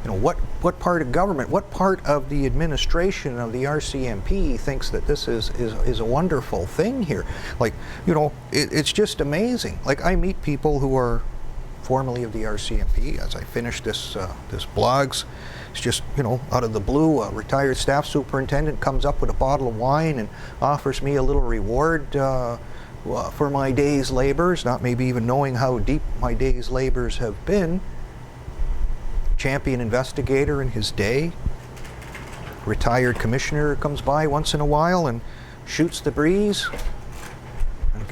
You know, what part of government, what part of the administration of the RCMP thinks that this is a wonderful thing here? Like, you know, it's just amazing. Like, I meet people who are formerly of the RCMP as I finish this blogs. It's just, you know, out of the blue, a retired staff superintendent comes up with a bottle of wine and offers me a little reward for my day's labors, not maybe even knowing how deep my day's labors have been. Champion investigator in his day. Retired commissioner comes by once in a while and shoots the breeze.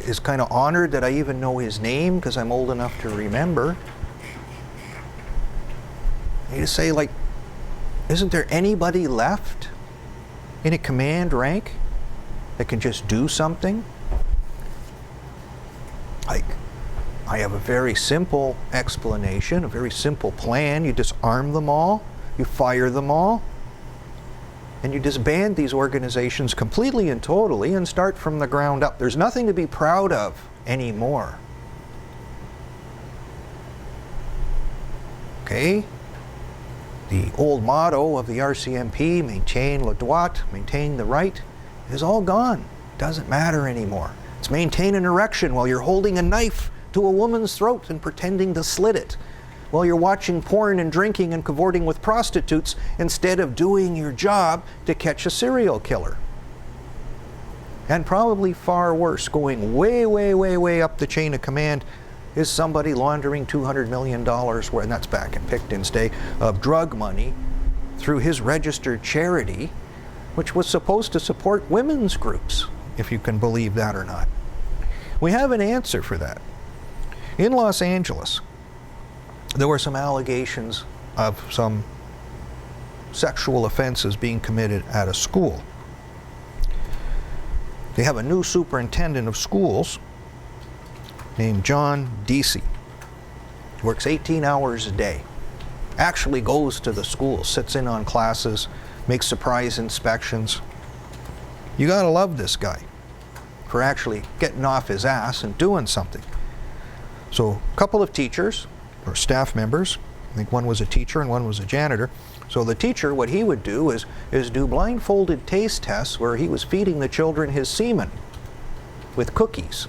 Is kind of honored that I even know his name because I'm old enough to remember. You just say, like, isn't there anybody left in a command rank that can just do something? Like, I have a very simple explanation, a very simple plan. You disarm them all, you fire them all, and you disband these organizations completely and totally and start from the ground up. There's nothing to be proud of anymore. Okay? The old motto of the RCMP, maintain le droit, maintain the right, is all gone. Doesn't matter anymore. It's maintain an erection while you're holding a knife to a woman's throat and pretending to slit it, while you're watching porn and drinking and cavorting with prostitutes instead of doing your job to catch a serial killer. And probably far worse, going way, way, way, way up the chain of command, is somebody laundering $200 million, and that's back in Picton's day, of drug money through his registered charity, which was supposed to support women's groups, if you can believe that or not. We have an answer for that. In Los Angeles, there were some allegations of some sexual offenses being committed at a school. They have a new superintendent of schools named John Deasy. He works 18 hours a day, actually goes to the school, sits in on classes, makes surprise inspections. You gotta love this guy for actually getting off his ass and doing something. So a couple of teachers, or staff members, I think one was a teacher and one was a janitor. So the teacher, what he would do is do blindfolded taste tests where he was feeding the children his semen with cookies.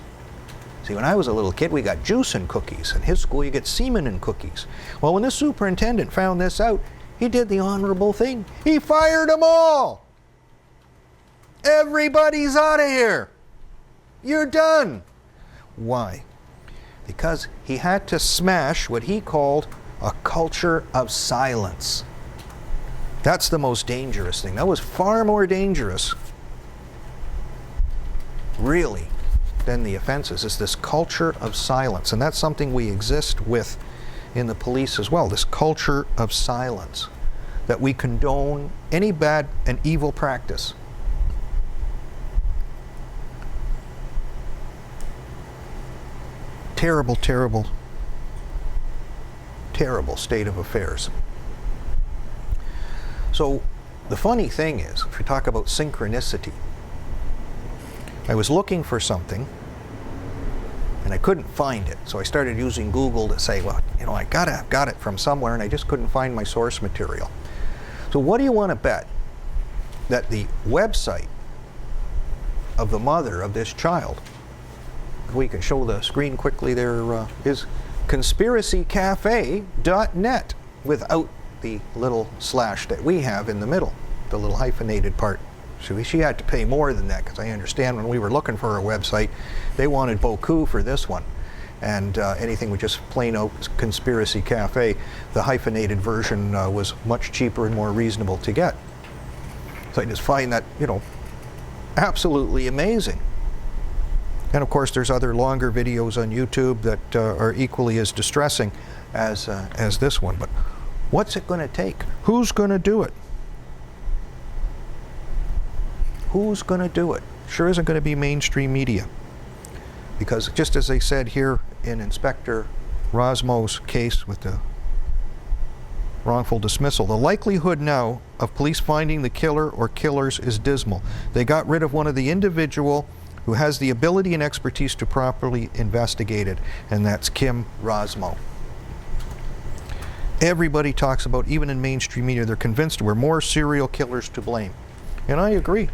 See, when I was a little kid, we got juice in cookies. In his school, you get semen in cookies. Well, when this superintendent found this out, he did the honorable thing. He fired them all. Everybody's out of here. You're done. Why? Because he had to smash what he called a culture of silence. That's the most dangerous thing. That was far more dangerous, really, than the offenses. It's this culture of silence. And that's something we exist with in the police as well, this culture of silence, that we condone any bad and evil practice. Terrible, terrible, terrible state of affairs. So the funny thing is, if we talk about synchronicity, I was looking for something and I couldn't find it. So I started using Google to say, well, you know, I gotta have got it from somewhere, and I just couldn't find my source material. So what do you want to bet that the website of the mother of this child, if we can show the screen quickly there, is conspiracycafe.net without the little slash that we have in the middle, the little hyphenated part. So she had to pay more than that, because I understand when we were looking for a website, they wanted beaucoup for this one. And anything with just plain out Conspiracy Cafe, the hyphenated version was much cheaper and more reasonable to get. So I just find that, you know, absolutely amazing. And of course there's other longer videos on YouTube that are equally as distressing as this one. But what's it going to take? Who's going to do it? Who's going to do it? Sure isn't going to be mainstream media. Because just as they said here in Inspector Rosmo's case with the wrongful dismissal, the likelihood now of police finding the killer or killers is dismal. They got rid of one of the individual who has the ability and expertise to properly investigate it, and that's Kim Rosmo. Everybody talks about, even in mainstream media, they're convinced we're more serial killers to blame. And I agree.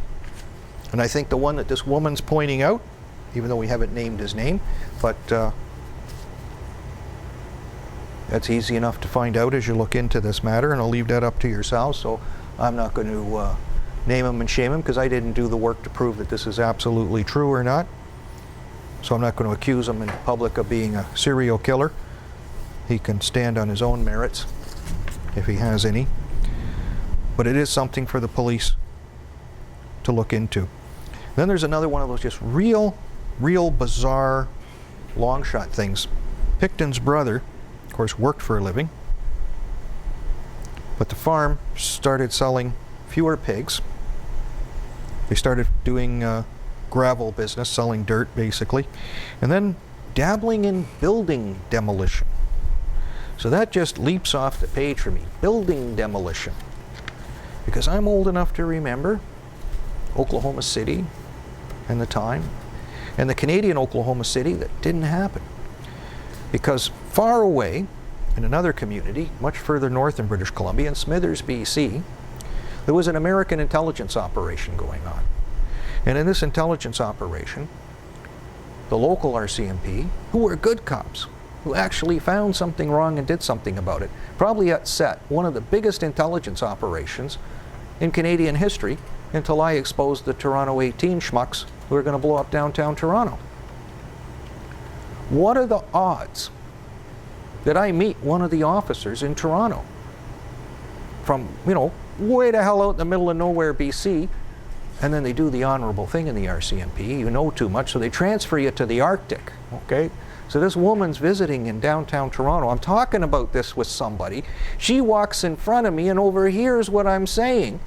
And I think the one that this woman's pointing out, even though we haven't named his name, but that's easy enough to find out as you look into this matter, and I'll leave that up to yourselves. So I'm not going to name him and shame him, because I didn't do the work to prove that this is absolutely true or not. So I'm not going to accuse him in public of being a serial killer. He can stand on his own merits if he has any. But it is something for the police to look into. Then there's another one of those just real bizarre long shot things. Picton's brother, of course, worked for a living, but the farm started selling fewer pigs. They started doing gravel business, selling dirt basically, and then dabbling in building demolition. So that just leaps off the page for me, building demolition. Because I'm old enough to remember Oklahoma City and the time, and the Canadian Oklahoma City, that didn't happen. Because far away, in another community, much further north in British Columbia, in Smithers, BC, there was an American intelligence operation going on. And in this intelligence operation, the local RCMP, who were good cops, who actually found something wrong and did something about it, probably upset one of the biggest intelligence operations in Canadian history, until I exposed the Toronto 18 schmucks who are going to blow up downtown Toronto. What are the odds that I meet one of the officers in Toronto from, you know, way the hell out in the middle of nowhere, BC, and then they do the honorable thing in the RCMP. You know too much, so they transfer you to the Arctic, okay? So this woman's visiting in downtown Toronto. I'm talking about this with somebody. She walks in front of me and overhears what I'm saying.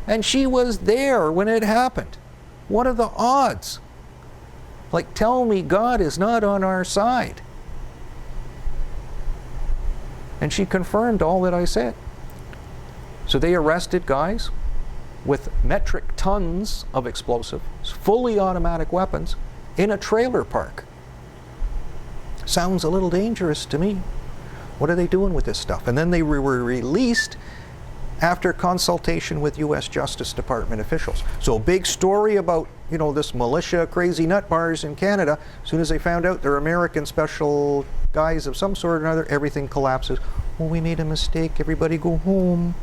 And she was there when it happened. What are the odds? Like, tell me God is not on our side. And she confirmed all that I said. So they arrested guys with metric tons of explosives, fully automatic weapons, in a trailer park. Sounds a little dangerous to me. What are they doing with this stuff? And then they were released after consultation with U.S. Justice Department officials. So a big story about, this militia crazy nut bars in Canada. As soon as they found out they're American special guys of some sort or another, everything collapses. Well, we made a mistake. Everybody go home.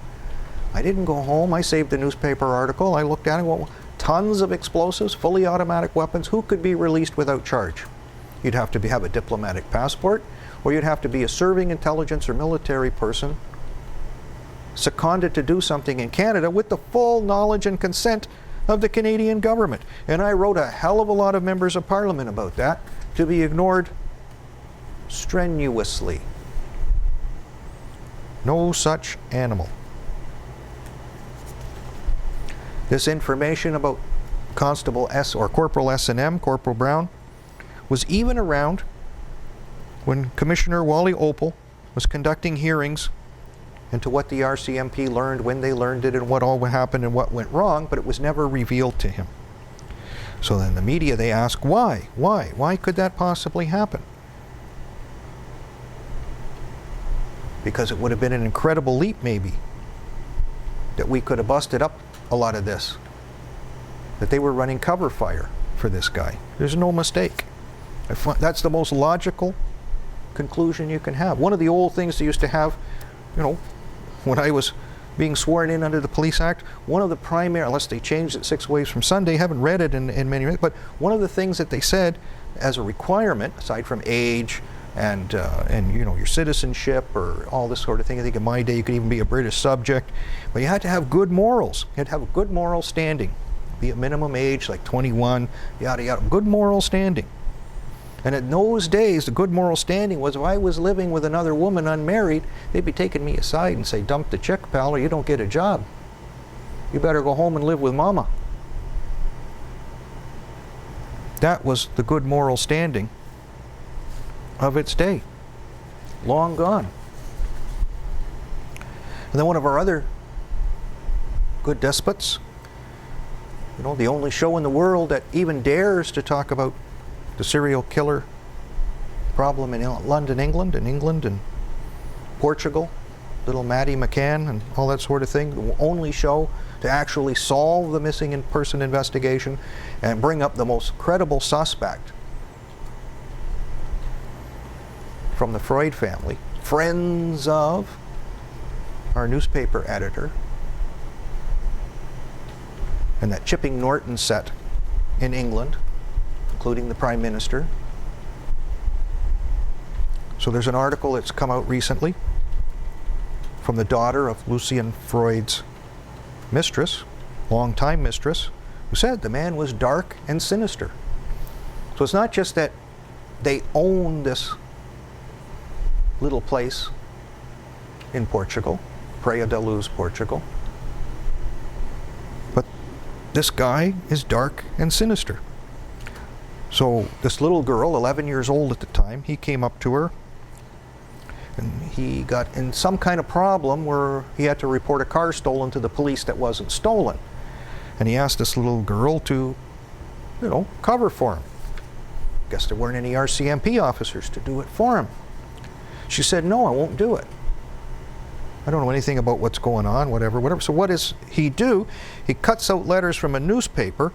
I didn't go home. I saved the newspaper article. I looked at it. Well, tons of explosives, fully automatic weapons. Who could be released without charge? You'd have to have a diplomatic passport, or you'd have to be a serving intelligence or military person seconded to do something in Canada with the full knowledge and consent of the Canadian government. And I wrote a hell of a lot of members of Parliament about that, to be ignored strenuously. No such animal. This information about Constable S or Corporal S&M, Corporal Brown, was even around when Commissioner Wally Opal was conducting hearings into what the RCMP learned, when they learned it, and what all happened and what went wrong, but it was never revealed to him. So then the media, they ask, why? Why could that possibly happen? Because it would have been an incredible leap, maybe, that we could have busted up a lot of this, that they were running cover fire for this guy. There's no mistake. That's the most logical conclusion you can have. One of the old things they used to have, when I was being sworn in under the Police Act, one of the primary, unless they changed it 6 ways from Sunday, haven't read it in many years, but one of the things that they said as a requirement, aside from age and your citizenship or all this sort of thing, I think in my day you could even be a British subject, but you had to have good morals. You had to have a good moral standing, be a minimum age like 21, yada yada, good moral standing. And in those days, the good moral standing was if I was living with another woman unmarried, they'd be taking me aside and say, dump the chick, pal, or you don't get a job. You better go home and live with mama. That was the good moral standing of its day. Long gone. And then one of our other good despots, the only show in the world that even dares to talk about the serial killer problem in London, England and Portugal, little Maddie McCann and all that sort of thing, the only show to actually solve the missing person investigation and bring up the most credible suspect from the Freund family, friends of our newspaper editor, and that Chipping Norton set in England, including the Prime Minister. So there's an article that's come out recently from the daughter of Lucian Freud's mistress, longtime mistress, who said the man was dark and sinister. So it's not just that they own this little place in Portugal, Praia da Luz, Portugal, but this guy is dark and sinister. So this little girl, 11 years old at the time, he came up to her and he got in some kind of problem where he had to report a car stolen to the police that wasn't stolen. And he asked this little girl to, cover for him. Guess there weren't any RCMP officers to do it for him. She said, no, I won't do it. I don't know anything about what's going on, whatever. So what does he do? He cuts out letters from a newspaper,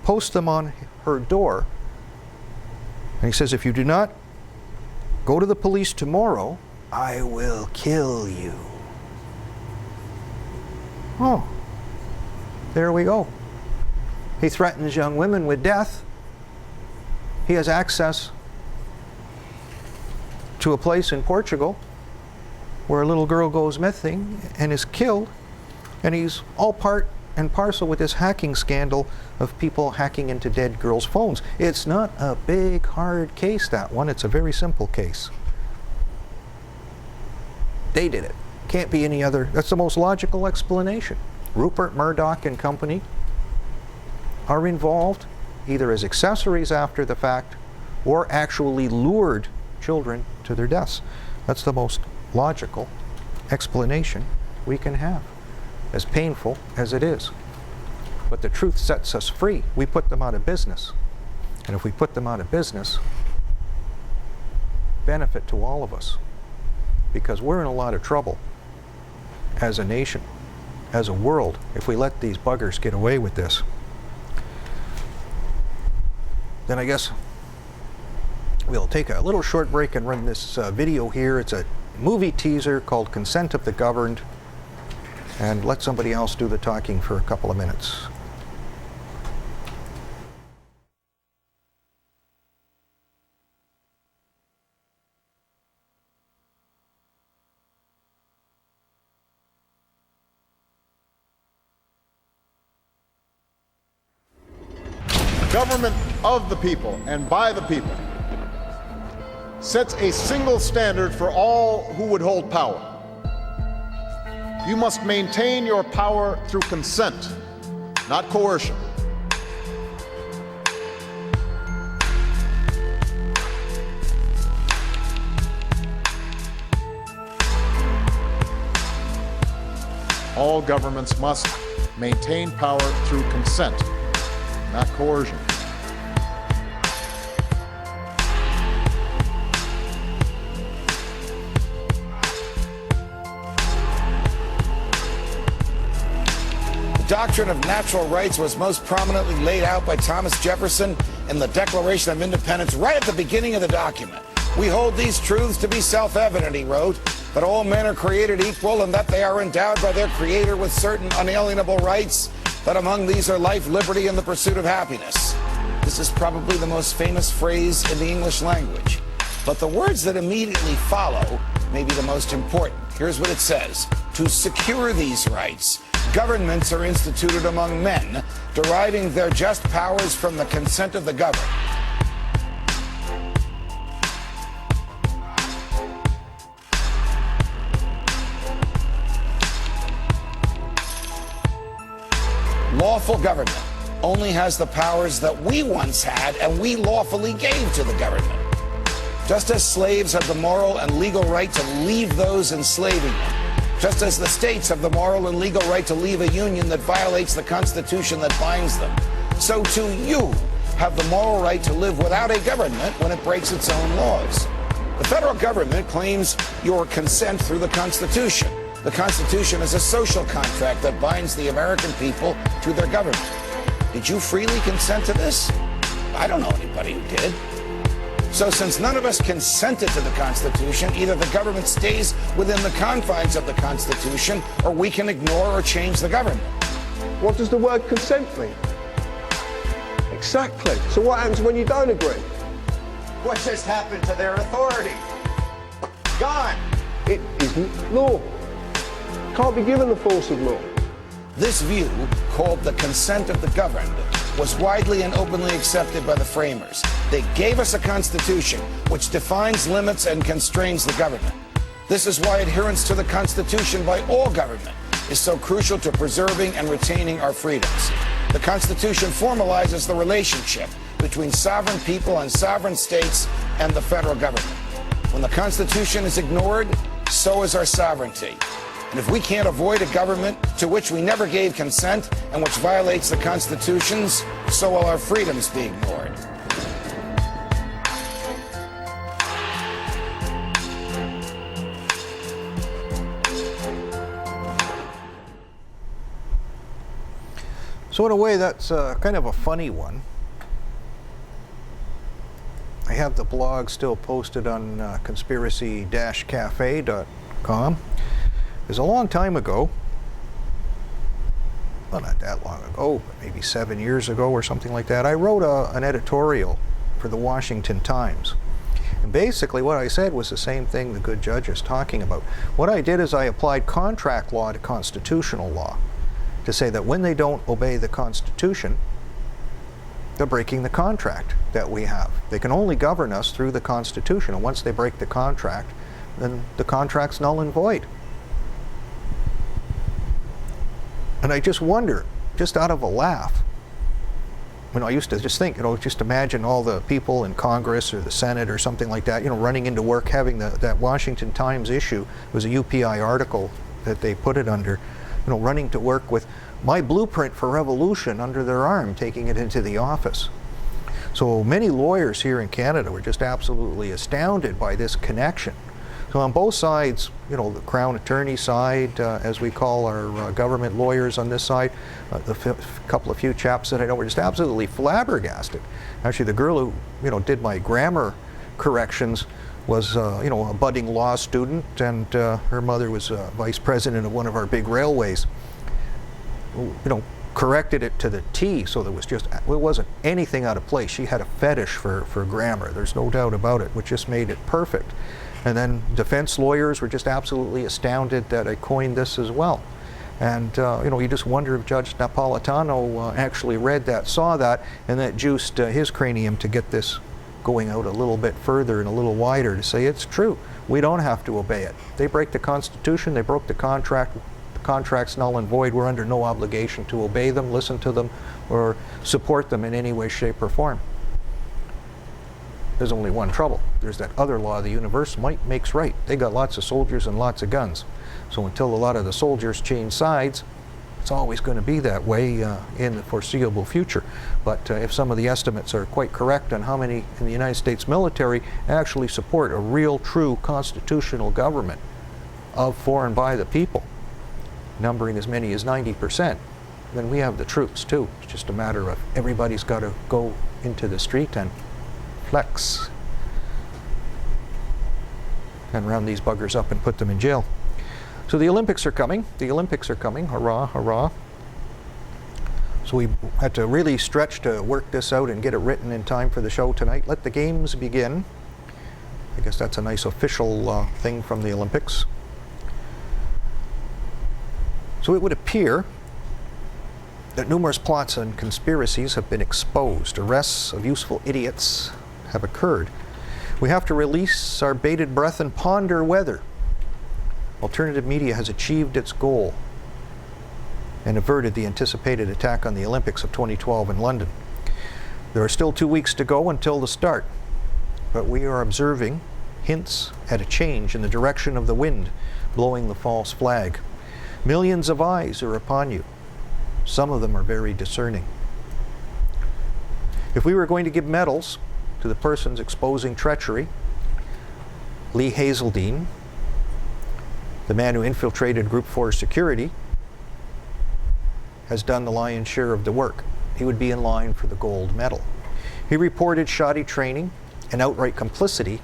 posts them on her door, and he says, if you do not go to the police tomorrow, I will kill you. Oh, there we go. He threatens young women with death. He has access to a place in Portugal where a little girl goes missing and is killed, and he's all part and parcel with this hacking scandal of people hacking into dead girls' phones. It's not a big, hard case, that one. It's a very simple case. They did it. Can't be any other. That's the most logical explanation. Rupert Murdoch and company are involved either as accessories after the fact or actually lured children to their deaths. That's the most logical explanation we can have, as painful as it is. But the truth sets us free. We put them out of business. And if we put them out of business, benefit to all of us. Because we're in a lot of trouble as a nation, as a world, if we let these buggers get away with this. Then I guess we'll take a little short break and run this video here. It's a movie teaser called Consent of the Governed, and let somebody else do the talking for a couple of minutes. Government of the people and by the people sets a single standard for all who would hold power. You must maintain your power through consent, not coercion. All governments must maintain power through consent, not coercion. The doctrine of natural rights was most prominently laid out by Thomas Jefferson in the Declaration of Independence right at the beginning of the document. We hold these truths to be self-evident, he wrote, that all men are created equal and that they are endowed by their Creator with certain unalienable rights, that among these are life, liberty, and the pursuit of happiness. This is probably the most famous phrase in the English language. But the words that immediately follow may be the most important. Here's what it says. To secure these rights, governments are instituted among men, deriving their just powers from the consent of the governed. Lawful government only has the powers that we once had and we lawfully gave to the government. Just as slaves have the moral and legal right to leave those enslaving them, just as the states have the moral and legal right to leave a union that violates the Constitution that binds them, so too you have the moral right to live without a government when it breaks its own laws. The federal government claims your consent through the Constitution. The Constitution is a social contract that binds the American people to their government. Did you freely consent to this? I don't know anybody who did. So since none of us consented to the Constitution, either the government stays within the confines of the Constitution, or we can ignore or change the government. What does the word consent mean? Exactly. So what happens when you don't agree? What just happened to their authority? Gone. It isn't law. Can't be given the force of law. This view, called the consent of the governed, was widely and openly accepted by the framers. They gave us a constitution which defines limits and constrains the government. This is why adherence to the Constitution by all government is so crucial to preserving and retaining our freedoms. The Constitution formalizes the relationship between sovereign people and sovereign states and the federal government. When the Constitution is ignored, so is our sovereignty. And if we can't avoid a government to which we never gave consent and which violates the Constitutions, so will our freedoms be ignored. So in a way, that's kind of a funny one. I have the blog still posted on conspiracy-cafe.com. Because a long time ago, well, not that long ago, but maybe 7 years ago or something like that, I wrote an editorial for the Washington Times. And basically what I said was the same thing the good judge is talking about. What I did is I applied contract law to constitutional law to say that when they don't obey the Constitution, they're breaking the contract that we have. They can only govern us through the Constitution, and once they break the contract, then the contract's null and void. And I just wonder, just out of a laugh, I used to just think, just imagine all the people in Congress or the Senate or something like that, running into work, having that Washington Times issue. It was a UPI article that they put it under, running to work with my blueprint for revolution under their arm, taking it into the office. So many lawyers here in Canada were just absolutely astounded by this connection. So on both sides, the Crown Attorney side, as we call our government lawyers on this side, the couple of few chaps that I know were just absolutely flabbergasted. Actually, the girl who did my grammar corrections was a budding law student, and her mother was vice president of one of our big railways. Corrected it to the T, so there was it wasn't anything out of place. She had a fetish for grammar. There's no doubt about it, which just made it perfect. And then defense lawyers were just absolutely astounded that I coined this as well. And you just wonder if Judge Napolitano actually read that, saw that, and that juiced his cranium to get this going out a little bit further and a little wider to say it's true. We don't have to obey it. They break the Constitution, they broke the contract. The contract's null and void. We're under no obligation to obey them, listen to them, or support them in any way, shape, or form. There's only one trouble. There's that other law of the universe, might makes right. They got lots of soldiers and lots of guns. So until a lot of the soldiers change sides, it's always going to be that way in the foreseeable future. But if some of the estimates are quite correct on how many in the United States military actually support a real, true constitutional government of, for, and by the people, numbering as many as 90%, then we have the troops too. It's just a matter of everybody's got to go into the street and flex and round these buggers up and put them in jail. So the Olympics are coming. The Olympics are coming. Hurrah, hurrah. So we had to really stretch to work this out and get it written in time for the show tonight. Let the games begin. I guess that's a nice official thing from the Olympics. So it would appear that numerous plots and conspiracies have been exposed. Arrests of useful idiots have occurred. We have to release our bated breath and ponder whether alternative media has achieved its goal and averted the anticipated attack on the Olympics of 2012 in London. There are still 2 weeks to go until the start, but we are observing hints at a change in the direction of the wind blowing the false flag. Millions of eyes are upon you. Some of them are very discerning. If we were going to give medals to the persons exposing treachery, Lee Hazeldine, the man who infiltrated Group 4 security, has done the lion's share of the work. He would be in line for the gold medal. He reported shoddy training and outright complicity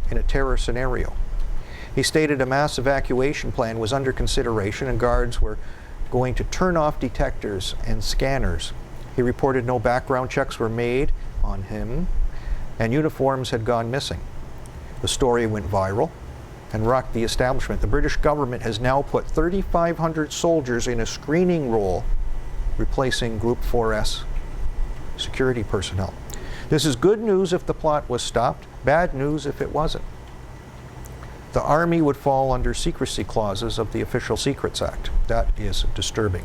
in a terror scenario. He stated a mass evacuation plan was under consideration and guards were going to turn off detectors and scanners. He reported no background checks were made on him and uniforms had gone missing. The story went viral and rocked the establishment. The British government has now put 3,500 soldiers in a screening role, replacing Group 4S security personnel. This is good news if the plot was stopped, bad news if it wasn't. The Army would fall under secrecy clauses of the Official Secrets Act. That is disturbing.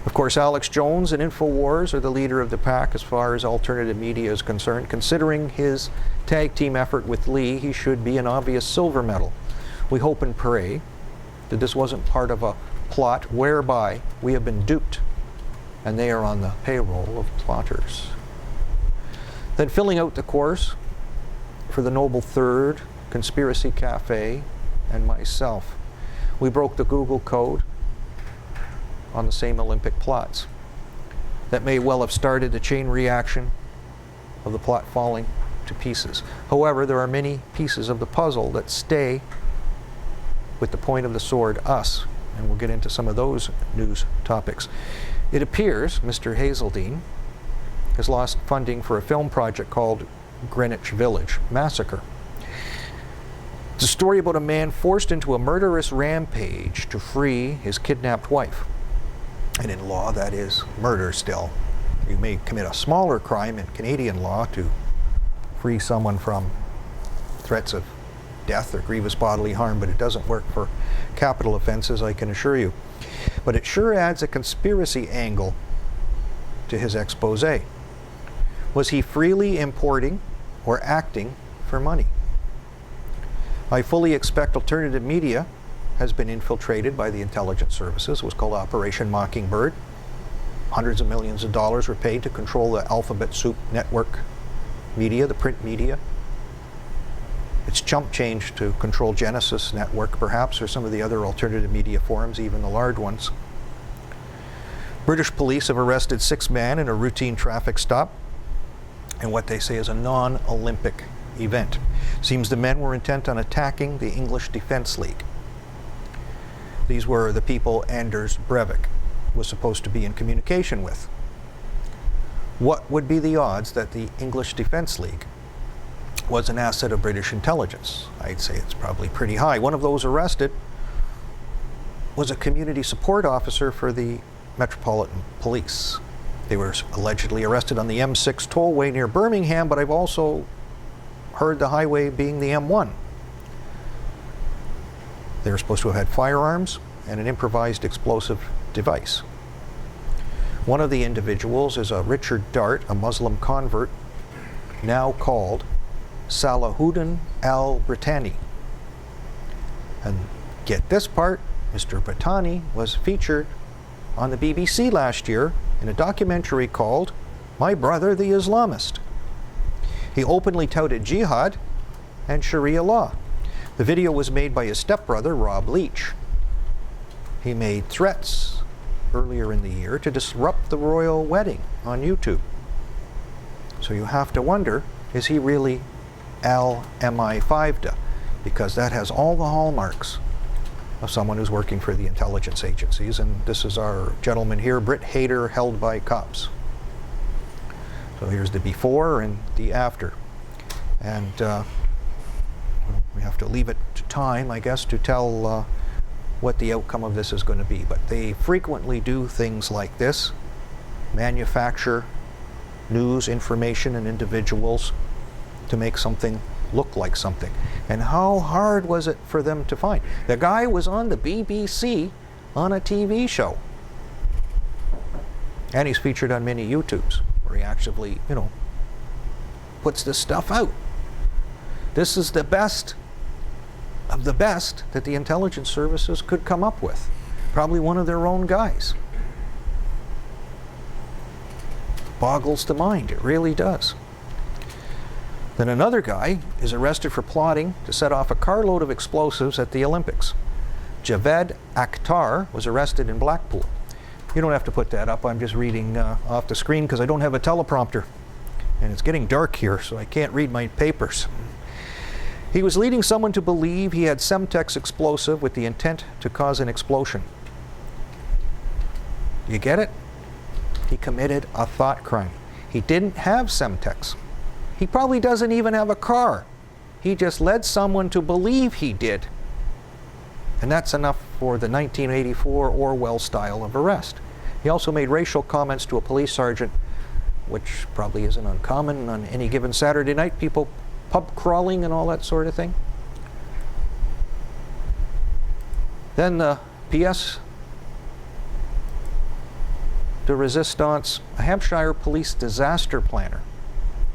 Of course, Alex Jones and InfoWars are the leader of the pack as far as alternative media is concerned. Considering his tag team effort with Lee, he should be an obvious silver medal. We hope and pray that this wasn't part of a plot whereby we have been duped and they are on the payroll of plotters. Then filling out the course for the Noble Third, Conspiracy Cafe, and myself, we broke the Google code on the same Olympic plots. That may well have started the chain reaction of the plot falling to pieces. However, there are many pieces of the puzzle that stay with the point of the sword, us, and we'll get into some of those news topics. It appears Mr. Hazeldine has lost funding for a film project called Greenwich Village Massacre. It's a story about a man forced into a murderous rampage to free his kidnapped wife. And in law, that is murder still. You may commit a smaller crime in Canadian law to free someone from threats of death or grievous bodily harm, but it doesn't work for capital offenses, I can assure you. But it sure adds a conspiracy angle to his expose. Was he freely importing or acting for money? I fully expect alternative media has been infiltrated by the intelligence services. It was called Operation Mockingbird. Hundreds of millions of dollars were paid to control the alphabet soup network media, the print media. It's chump change to control Genesis Network, perhaps, or some of the other alternative media forums, even the large ones. British police have arrested 6 men in a routine traffic stop in what they say is a non-Olympic event. Seems the men were intent on attacking the English Defence League. These were the people Anders Breivik was supposed to be in communication with. What would be the odds that the English Defence League was an asset of British intelligence? I'd say it's probably pretty high. One of those arrested was a community support officer for the Metropolitan Police. They were allegedly arrested on the M6 tollway near Birmingham, but I've also heard the highway being the M1. They were supposed to have had firearms and an improvised explosive device. One of the individuals is a Richard Dart, a Muslim convert, now called Salahuddin al-Brittani. And get this part, Mr. Brittani was featured on the BBC last year in a documentary called My Brother the Islamist. He openly touted jihad and Sharia law. The video was made by his stepbrother, Rob Leach. He made threats earlier in the year to disrupt the royal wedding on YouTube. So you have to wonder, is he really al-MI5da? Because that has all the hallmarks of someone who's working for the intelligence agencies. And this is our gentleman here, Brit Hader, held by cops. So here's the before and the after. And we have to leave it to time, I guess, to tell what the outcome of this is going to be. But they frequently do things like this, manufacture news, information, and individuals to make something look like something. And how hard was it for them to find? The guy was on the BBC on a TV show. And he's featured on many YouTubes where he actually, puts this stuff out. This is the best of the best that the intelligence services could come up with. Probably one of their own guys. Boggles the mind, it really does. Then another guy is arrested for plotting to set off a carload of explosives at the Olympics. Javed Akhtar was arrested in Blackpool. You don't have to put that up, I'm just reading off the screen because I don't have a teleprompter. And it's getting dark here, so I can't read my papers. He was leading someone to believe he had Semtex explosive with the intent to cause an explosion. You get it? He committed a thought crime. He didn't have Semtex. He probably doesn't even have a car. He just led someone to believe he did. And that's enough for the 1984 Orwell style of arrest. He also made racial comments to a police sergeant, which probably isn't uncommon on any given Saturday night. People pub crawling and all that sort of thing. Then the pièce de résistance, a Hampshire police disaster planner,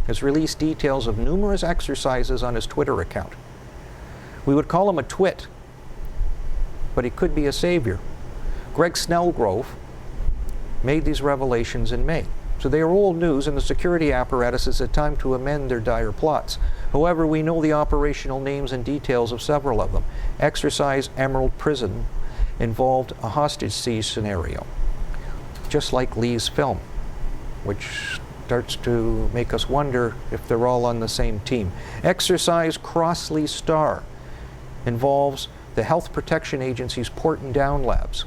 has released details of numerous exercises on his Twitter account. We would call him a twit, but he could be a savior. Greg Snellgrove made these revelations in May. So they are old news, and the security apparatus is at time to amend their dire plots. However, we know the operational names and details of several of them. Exercise Emerald Prison involved a hostage seize scenario, just like Lee's film, which starts to make us wonder if they're all on the same team. Exercise Crossley Star involves the Health Protection Agency's Porton Down labs.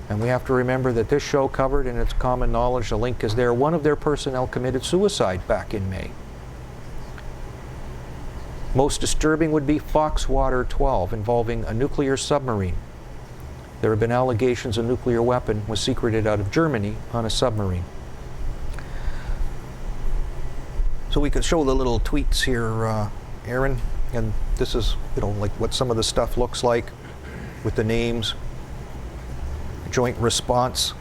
And we have to remember that this show covered, and it's common knowledge, the link is there, one of their personnel committed suicide back in May. Most disturbing would be Foxwater 12, involving a nuclear submarine. There have been allegations a nuclear weapon was secreted out of Germany on a submarine. So we could show the little tweets here, Aaron, and this is, like what some of the stuff looks like with the names. Joint response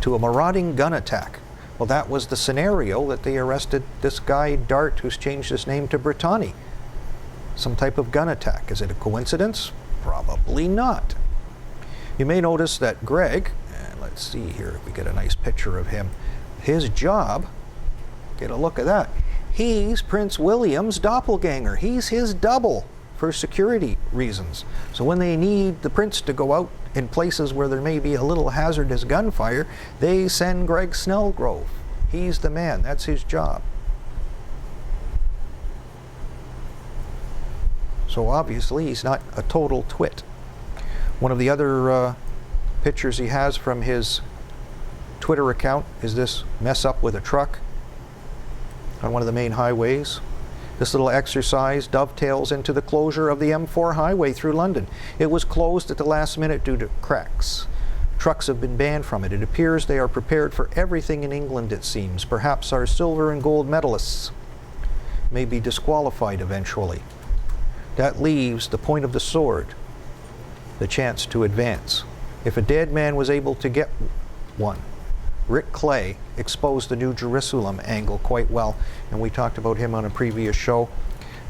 to a marauding gun attack. Well, that was the scenario that they arrested this guy, Dart, who's changed his name to Brittani. Some type of gun attack. Is it a coincidence? Probably not. You may notice that Greg, and let's see here if we get a nice picture of him, his job, get a look at that. He's Prince William's doppelganger. He's his double for security reasons. So when they need the prince to go out in places where there may be a little hazardous gunfire, they send Greg Snellgrove. He's the man. That's his job. So obviously he's not a total twit. One of the other pictures he has from his Twitter account is this mess up with a truck on one of the main highways. This little exercise dovetails into the closure of the M4 highway through London. It was closed at the last minute due to cracks. Trucks have been banned from it. It appears they are prepared for everything in England, it seems. Perhaps our silver and gold medalists may be disqualified eventually. That leaves the point of the sword, the chance to advance. If a dead man was able to get one, Rick Clay exposed the New Jerusalem angle quite well, and we talked about him on a previous show.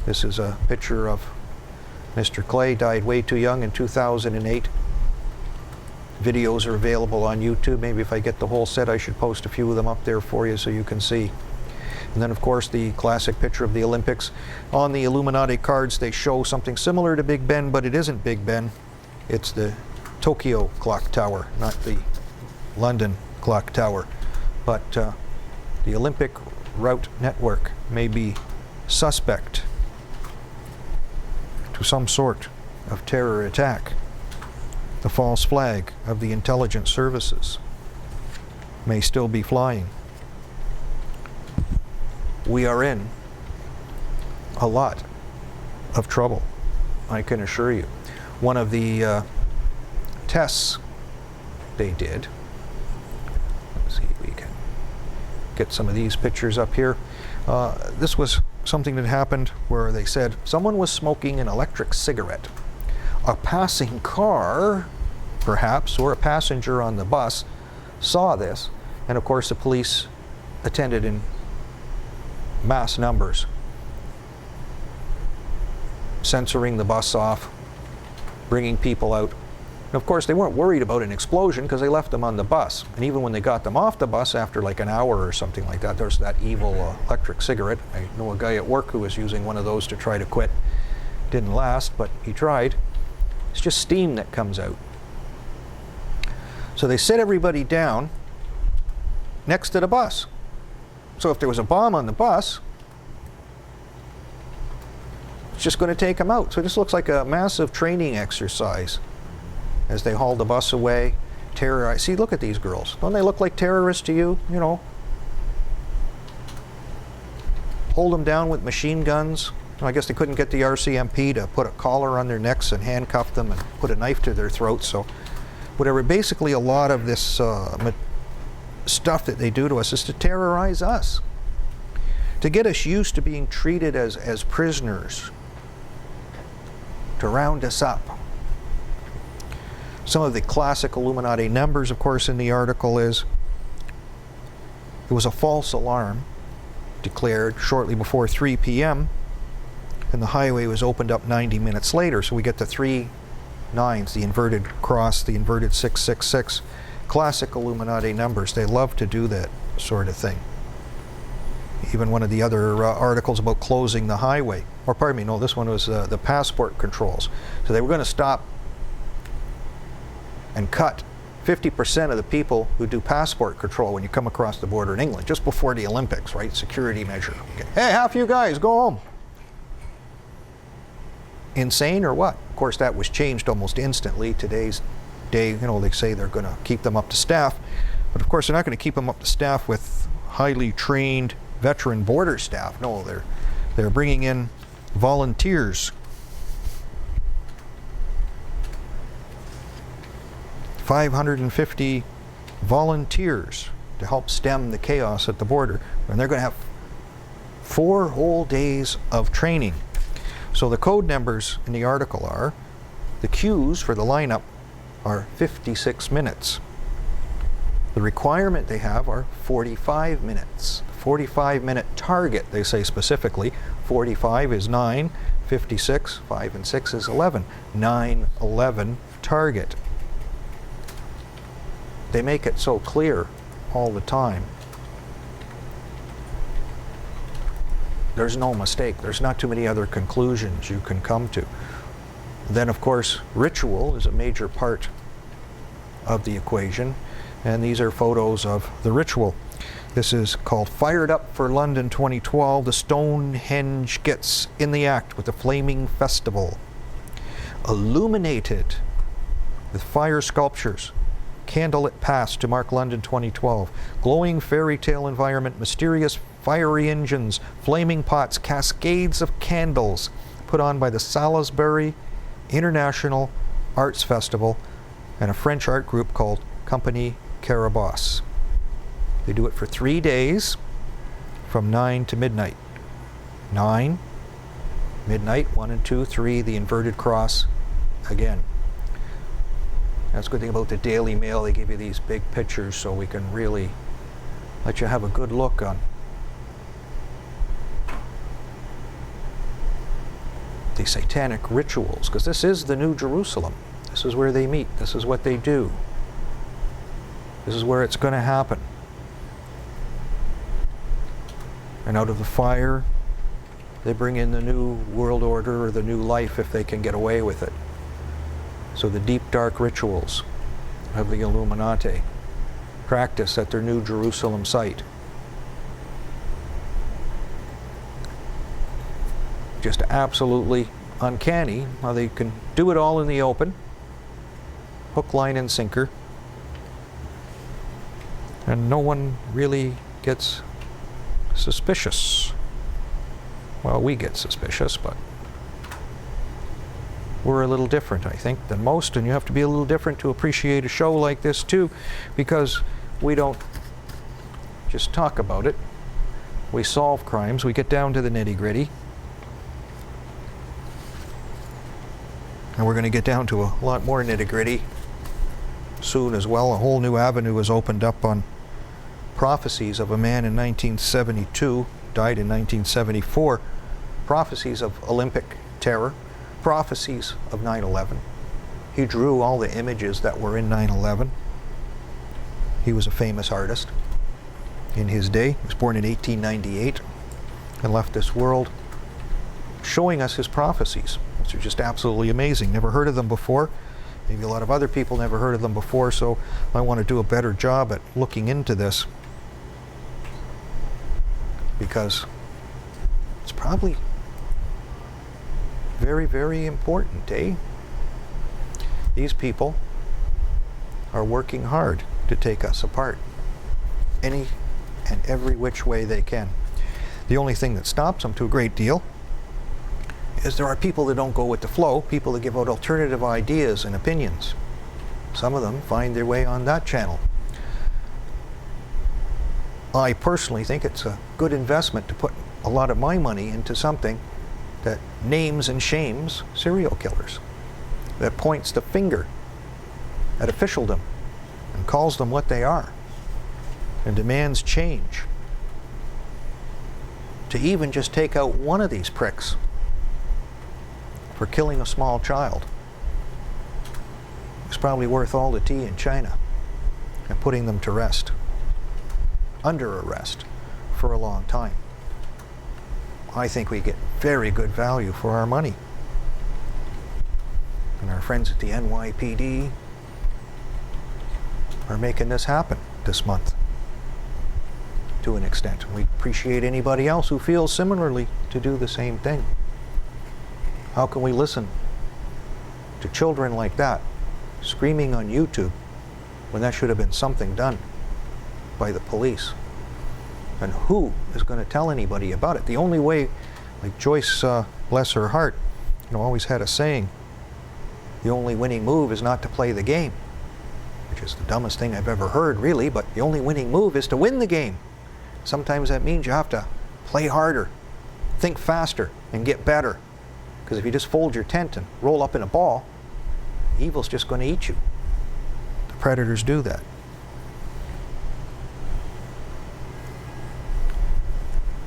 This is a picture of Mr. Clay, died way too young in 2008. Videos are available on YouTube. Maybe if I get the whole set, I should post a few of them up there for you so you can see. And then, of course, the classic picture of the Olympics. On the Illuminati cards, they show something similar to Big Ben, but it isn't Big Ben. It's the Tokyo clock tower, not the London clock tower. But the Olympic route network may be suspect to some sort of terror attack. The false flag of the intelligence services may still be flying. We are in a lot of trouble, I can assure you. One of the tests they did, let's see if we can get some of these pictures up here. This was something that happened where they said someone was smoking an electric cigarette. A passing car, perhaps, or a passenger on the bus saw this, and of course the police attended in mass numbers, censoring the bus off, bringing people out. And of course they weren't worried about an explosion because they left them on the bus. And even when they got them off the bus after like an hour or something like that, there's that evil electric cigarette. I know a guy at work who was using one of those to try to quit. Didn't last, but he tried. It's just steam that comes out. So they set everybody down next to the bus. So if there was a bomb on the bus, it's just going to take them out. So this looks like a massive training exercise as they haul the bus away, terrorize. See, look at these girls. Don't they look like terrorists to you? You know, hold them down with machine guns. I guess they couldn't get the RCMP to put a collar on their necks and handcuff them and put a knife to their throats. So whatever, basically a lot of this stuff that they do to us is to terrorize us, to get us used to being treated as prisoners, to round us up. Some of the classic Illuminati numbers, of course, in the article is it was a false alarm declared shortly before 3 p.m. and the highway was opened up 90 minutes later. So we get the 3 9s, the inverted cross, the inverted 666. Classic Illuminati numbers. They love to do that sort of thing. Even one of the other articles about closing the highway, or pardon me, no, this one was the passport controls. So they were going to stop and cut 50% of the people who do passport control when you come across the border in England, just before the Olympics, right? Security measure. Okay. Hey, half you guys, go home. Insane or what? Of course, that was changed almost instantly. Today's day, you know, they say they're going to keep them up to staff, but of course they're not going to keep them up to staff with highly trained veteran border staff. No, they're bringing in volunteers. 550 volunteers to help stem the chaos at the border, and they're going to have 4 whole days of training. So the code numbers in the article are, the queues for the lineup are 56 minutes. The requirement they have are 45 minutes. 45-minute target, they say specifically. 45 is 9, 56, 5 and 6 is 11. 9/11 target. They make it so clear all the time. There's no mistake. There's not too many other conclusions you can come to. Then, of course, ritual is a major part of the equation, and these are photos of the ritual. This is called Fired Up for London 2012. The Stonehenge gets in the act with the Flaming Festival. Illuminated with fire sculptures. Candlelit past to mark London 2012. Glowing fairy tale environment, mysterious fiery engines, flaming pots, cascades of candles put on by the Salisbury International Arts Festival and a French art group called Compagnie Carabosse. They do it for 3 days from 9 to midnight. 9, midnight, 1 and 2, 3, the inverted cross again. That's the good thing about the Daily Mail. They give you these big pictures so we can really let you have a good look on the satanic rituals, because this is the New Jerusalem. This is where they meet. This is what they do. This is where it's going to happen. And out of the fire, they bring in the new world order or the new life if they can get away with it. So the deep, dark rituals of the Illuminati practice at their New Jerusalem site. Just absolutely uncanny how they can do it all in the open, hook, line, and sinker, and no one really gets suspicious. Well, we get suspicious, but we're a little different, I think, than most, and you have to be a little different to appreciate a show like this too, because we don't just talk about it. We solve crimes. We get down to the nitty-gritty. And we're going to get down to a lot more nitty-gritty soon as well. A whole new avenue is opened up on prophecies of a man in 1972, died in 1974. Prophecies of Olympic terror, prophecies of 9/11. He drew all the images that were in 9/11. He was a famous artist in his day. He was born in 1898 and left this world showing us his prophecies, which are just absolutely amazing. Never heard of them before. Maybe a lot of other people never heard of them before, so I want to do a better job at looking into this, because it's probably very, very important, eh? These people are working hard to take us apart any and every which way they can. The only thing that stops them to a great deal is there are people that don't go with the flow, people that give out alternative ideas and opinions. Some of them find their way on that channel. I personally think it's a good investment to put a lot of my money into something that names and shames serial killers, that points the finger at officialdom and calls them what they are and demands change. To even just take out one of these pricks for killing a small child is probably worth all the tea in China and putting them to rest, under arrest, for a long time. I think we get very good value for our money. And our friends at the NYPD are making this happen this month to an extent. We appreciate anybody else who feels similarly to do the same thing. How can we listen to children like that screaming on YouTube when that should have been something done by the police? And who is going to tell anybody about it? The only way, like Joyce, bless her heart, always had a saying, the only winning move is not to play the game, which is the dumbest thing I've ever heard, really, but the only winning move is to win the game. Sometimes that means you have to play harder, think faster, and get better. Because if you just fold your tent and roll up in a ball, evil's just going to eat you. The predators do that.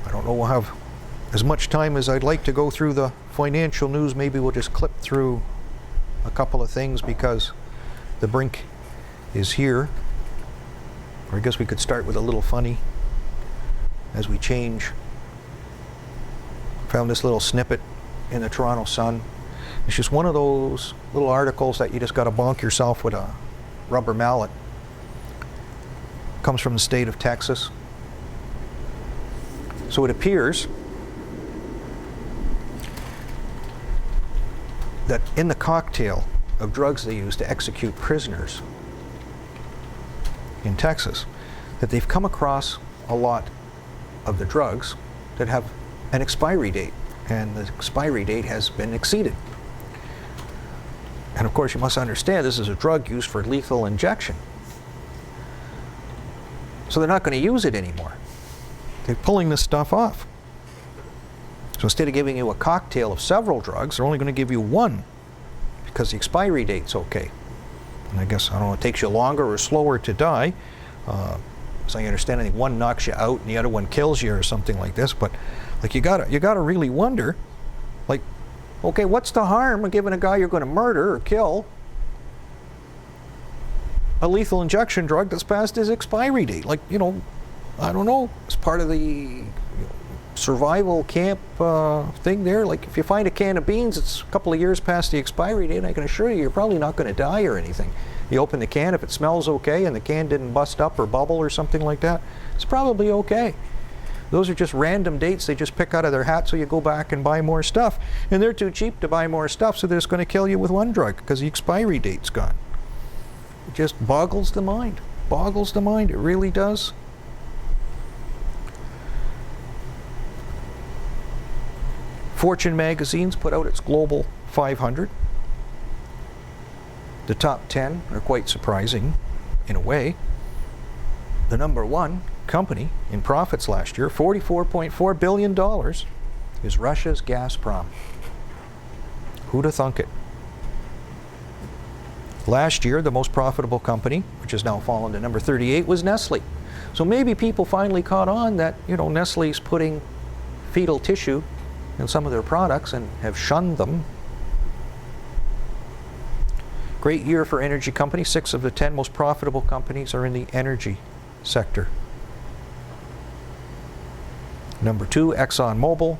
I don't know we'll have as much time as I'd like to go through the financial news, maybe we'll just clip through a couple of things because the brink is here. Or I guess we could start with a little funny as we change. Found this little snippet in the Toronto Sun. It's just one of those little articles that you just got to bonk yourself with a rubber mallet. Comes from the state of Texas. So it appears that in the cocktail of drugs they use to execute prisoners in Texas, that they've come across a lot of the drugs that have an expiry date, and the expiry date has been exceeded. And of course you must understand this is a drug used for lethal injection. So they're not going to use it anymore. They're pulling this stuff off. So instead of giving you a cocktail of several drugs, they're only going to give you one because the expiry date's okay. And I guess, I don't know, it takes you longer or slower to die. As I understand, I think one knocks you out and the other one kills you or something like this. But like you gotta really wonder, like, okay, what's the harm of giving a guy you're going to murder or kill a lethal injection drug that's past his expiry date? Like, you know, I don't know, it's part of the survival camp thing there. Like if you find a can of beans, it's a couple of years past the expiry date, I can assure you, you're probably not going to die or anything. You open the can, if it smells okay and the can didn't bust up or bubble or something like that, it's probably okay. Those are just random dates they just pick out of their hat, so you go back and buy more stuff. And they're too cheap to buy more stuff, so they're just going to kill you with one drug because the expiry date's gone. It just boggles the mind. Boggles the mind, it really does. Fortune magazine's put out its Global 500. The top 10 are quite surprising in a way. The number one company in profits last year, $44.4 billion, is Russia's Gazprom. Who'd have thunk it? Last year, the most profitable company, which has now fallen to number 38, was Nestle. So maybe people finally caught on that, you know, Nestle's putting fetal tissue in some of their products and have shunned them. Great year for energy companies. 6 of the 10 most profitable companies are in the energy sector. Number 2, ExxonMobil.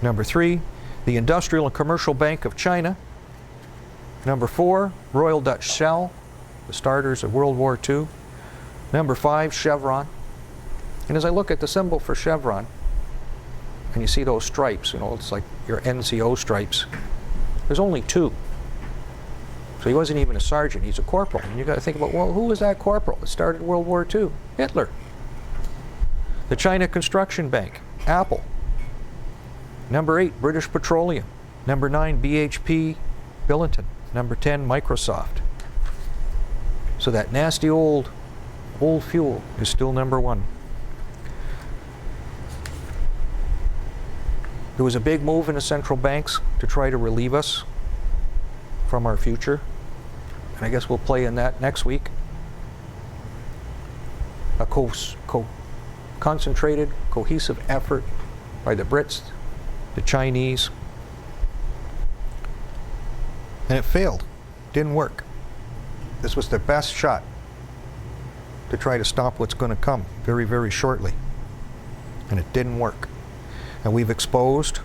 Number 3, the Industrial and Commercial Bank of China. Number 4, Royal Dutch Shell, the starters of World War II. Number 5, Chevron. And as I look at the symbol for Chevron, and you see those stripes, you know, it's like your NCO stripes. There's only 2. So he wasn't even a sergeant, he's a corporal. And you got to think about, well, who was that corporal that started World War II? Hitler. The China Construction Bank, Apple. Number 8, British Petroleum. Number 9, BHP Billiton. Number 10, Microsoft. So that nasty old fuel is still number 1. There was a big move in the central banks to try to relieve us from our future. And I guess we'll play in that next week. A concentrated, cohesive effort by the Brits, the Chinese. And it failed. Didn't work. This was their best shot to try to stop what's going to come very, very shortly. And it didn't work. And we've exposed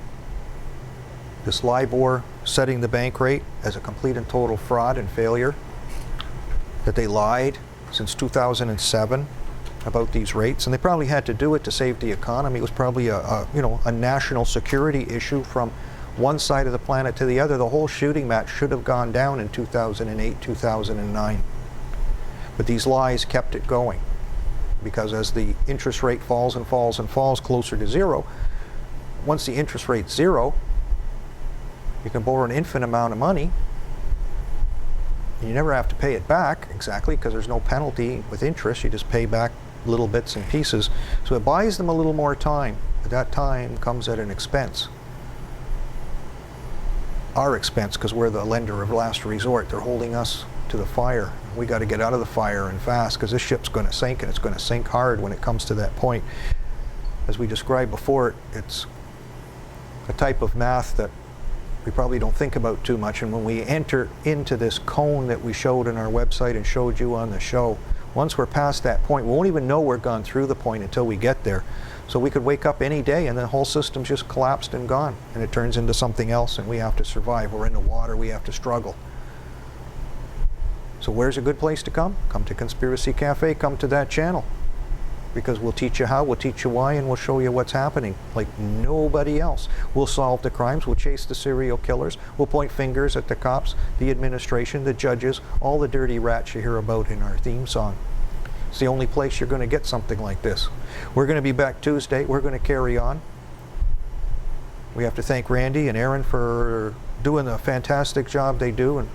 this LIBOR setting the bank rate as a complete and total fraud and failure, that they lied since 2007 about these rates, and they probably had to do it to save the economy. It was probably a national security issue from one side of the planet to the other. The whole shooting match should have gone down in 2008, 2009. But these lies kept it going, because as the interest rate falls and falls and falls closer to zero, once the interest rate's zero, you can borrow an infinite amount of money. You never have to pay it back, exactly, because there's no penalty with interest. You just pay back little bits and pieces. So it buys them a little more time, but that time comes at an expense. Our expense, because we're the lender of last resort. They're holding us to the fire. We got to get out of the fire and fast, because this ship's going to sink, and it's going to sink hard when it comes to that point. As we described before, it's a type of math that we probably don't think about too much. And when we enter into this cone that we showed on our website and showed you on the show, once we're past that point, we won't even know we're gone through the point until we get there. So we could wake up any day and the whole system's just collapsed and gone, and it turns into something else, and we have to survive. We're in the water, we have to struggle. So where's a good place to come? Come to Conspiracy Cafe, come to that channel. Because we'll teach you how, we'll teach you why, and we'll show you what's happening like nobody else. We'll solve the crimes, we'll chase the serial killers, we'll point fingers at the cops, the administration, the judges, all the dirty rats you hear about in our theme song. It's the only place you're going to get something like this. We're going to be back Tuesday. We're going to carry on. We have to thank Randy and Aaron for doing the fantastic job they do and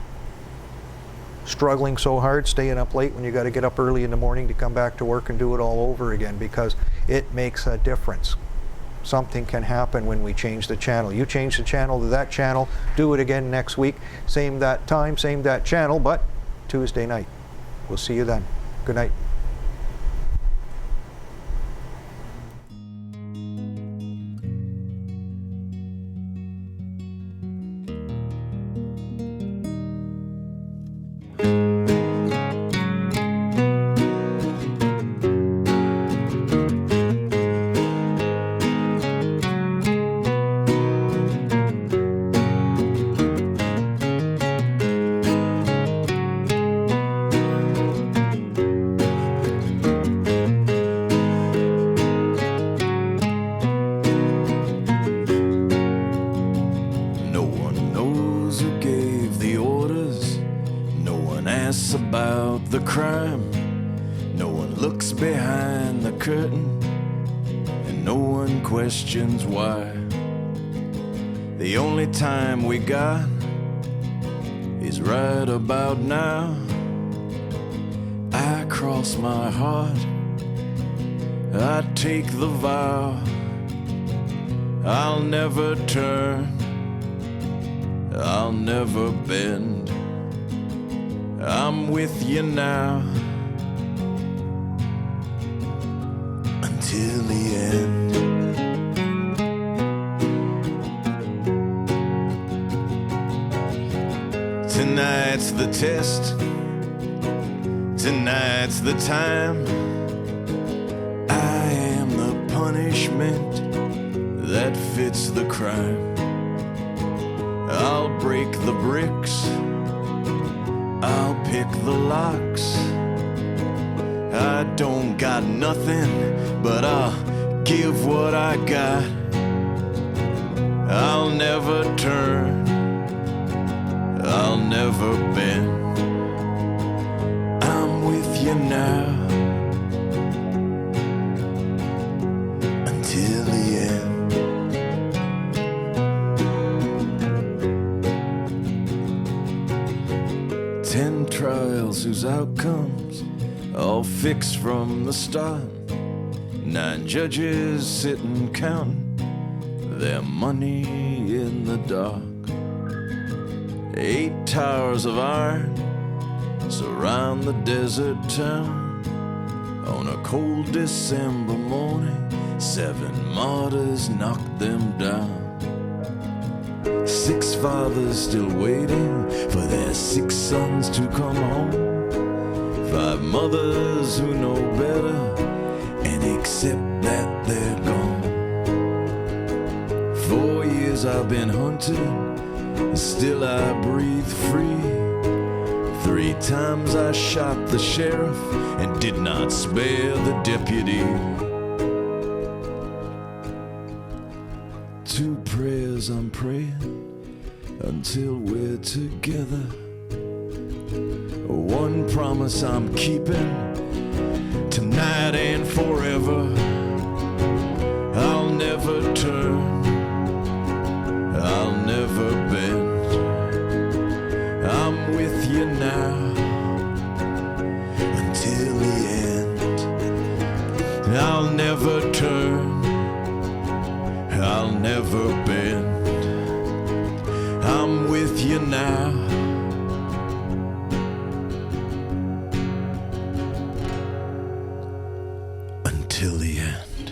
struggling so hard, staying up late when you got to get up early in the morning to come back to work and do it all over again, because it makes a difference. Something can happen when we change the channel. You change the channel to that channel, do it again next week. Same that time, same that channel, but Tuesday night. We'll see you then. Good night. About the crime, no one looks behind the curtain, and no one questions why. The only time we got is right about now. I cross my heart, I take the vow, I'll never turn, I'll never bend. I'm with you now until the end. Tonight's the test, tonight's the time. I am the punishment that fits the crime. I'll break the bricks, I'll pick the locks. I don't got nothing, but I'll give what I got. I'll never turn, I'll never bend. I'm with you now until the end. Trials whose outcomes all fixed from the start. 9 judges sitting counting their money in the dark. 8 towers of iron surround the desert town. On a cold December morning, 7 martyrs knocked them down. 6 fathers still waiting for their 6 sons to come home. 5 mothers who know better and accept that they're gone. 4 years I've been hunted, still I breathe free. 3 times I shot the sheriff and did not spare the deputy. 2 prayers I'm praying until we're together. 1 promise I'm keeping tonight and forever. I'll never turn, I'll never bend. I'm with you now until the end. I'll never turn, I'll never bend. I'm with you now until the end.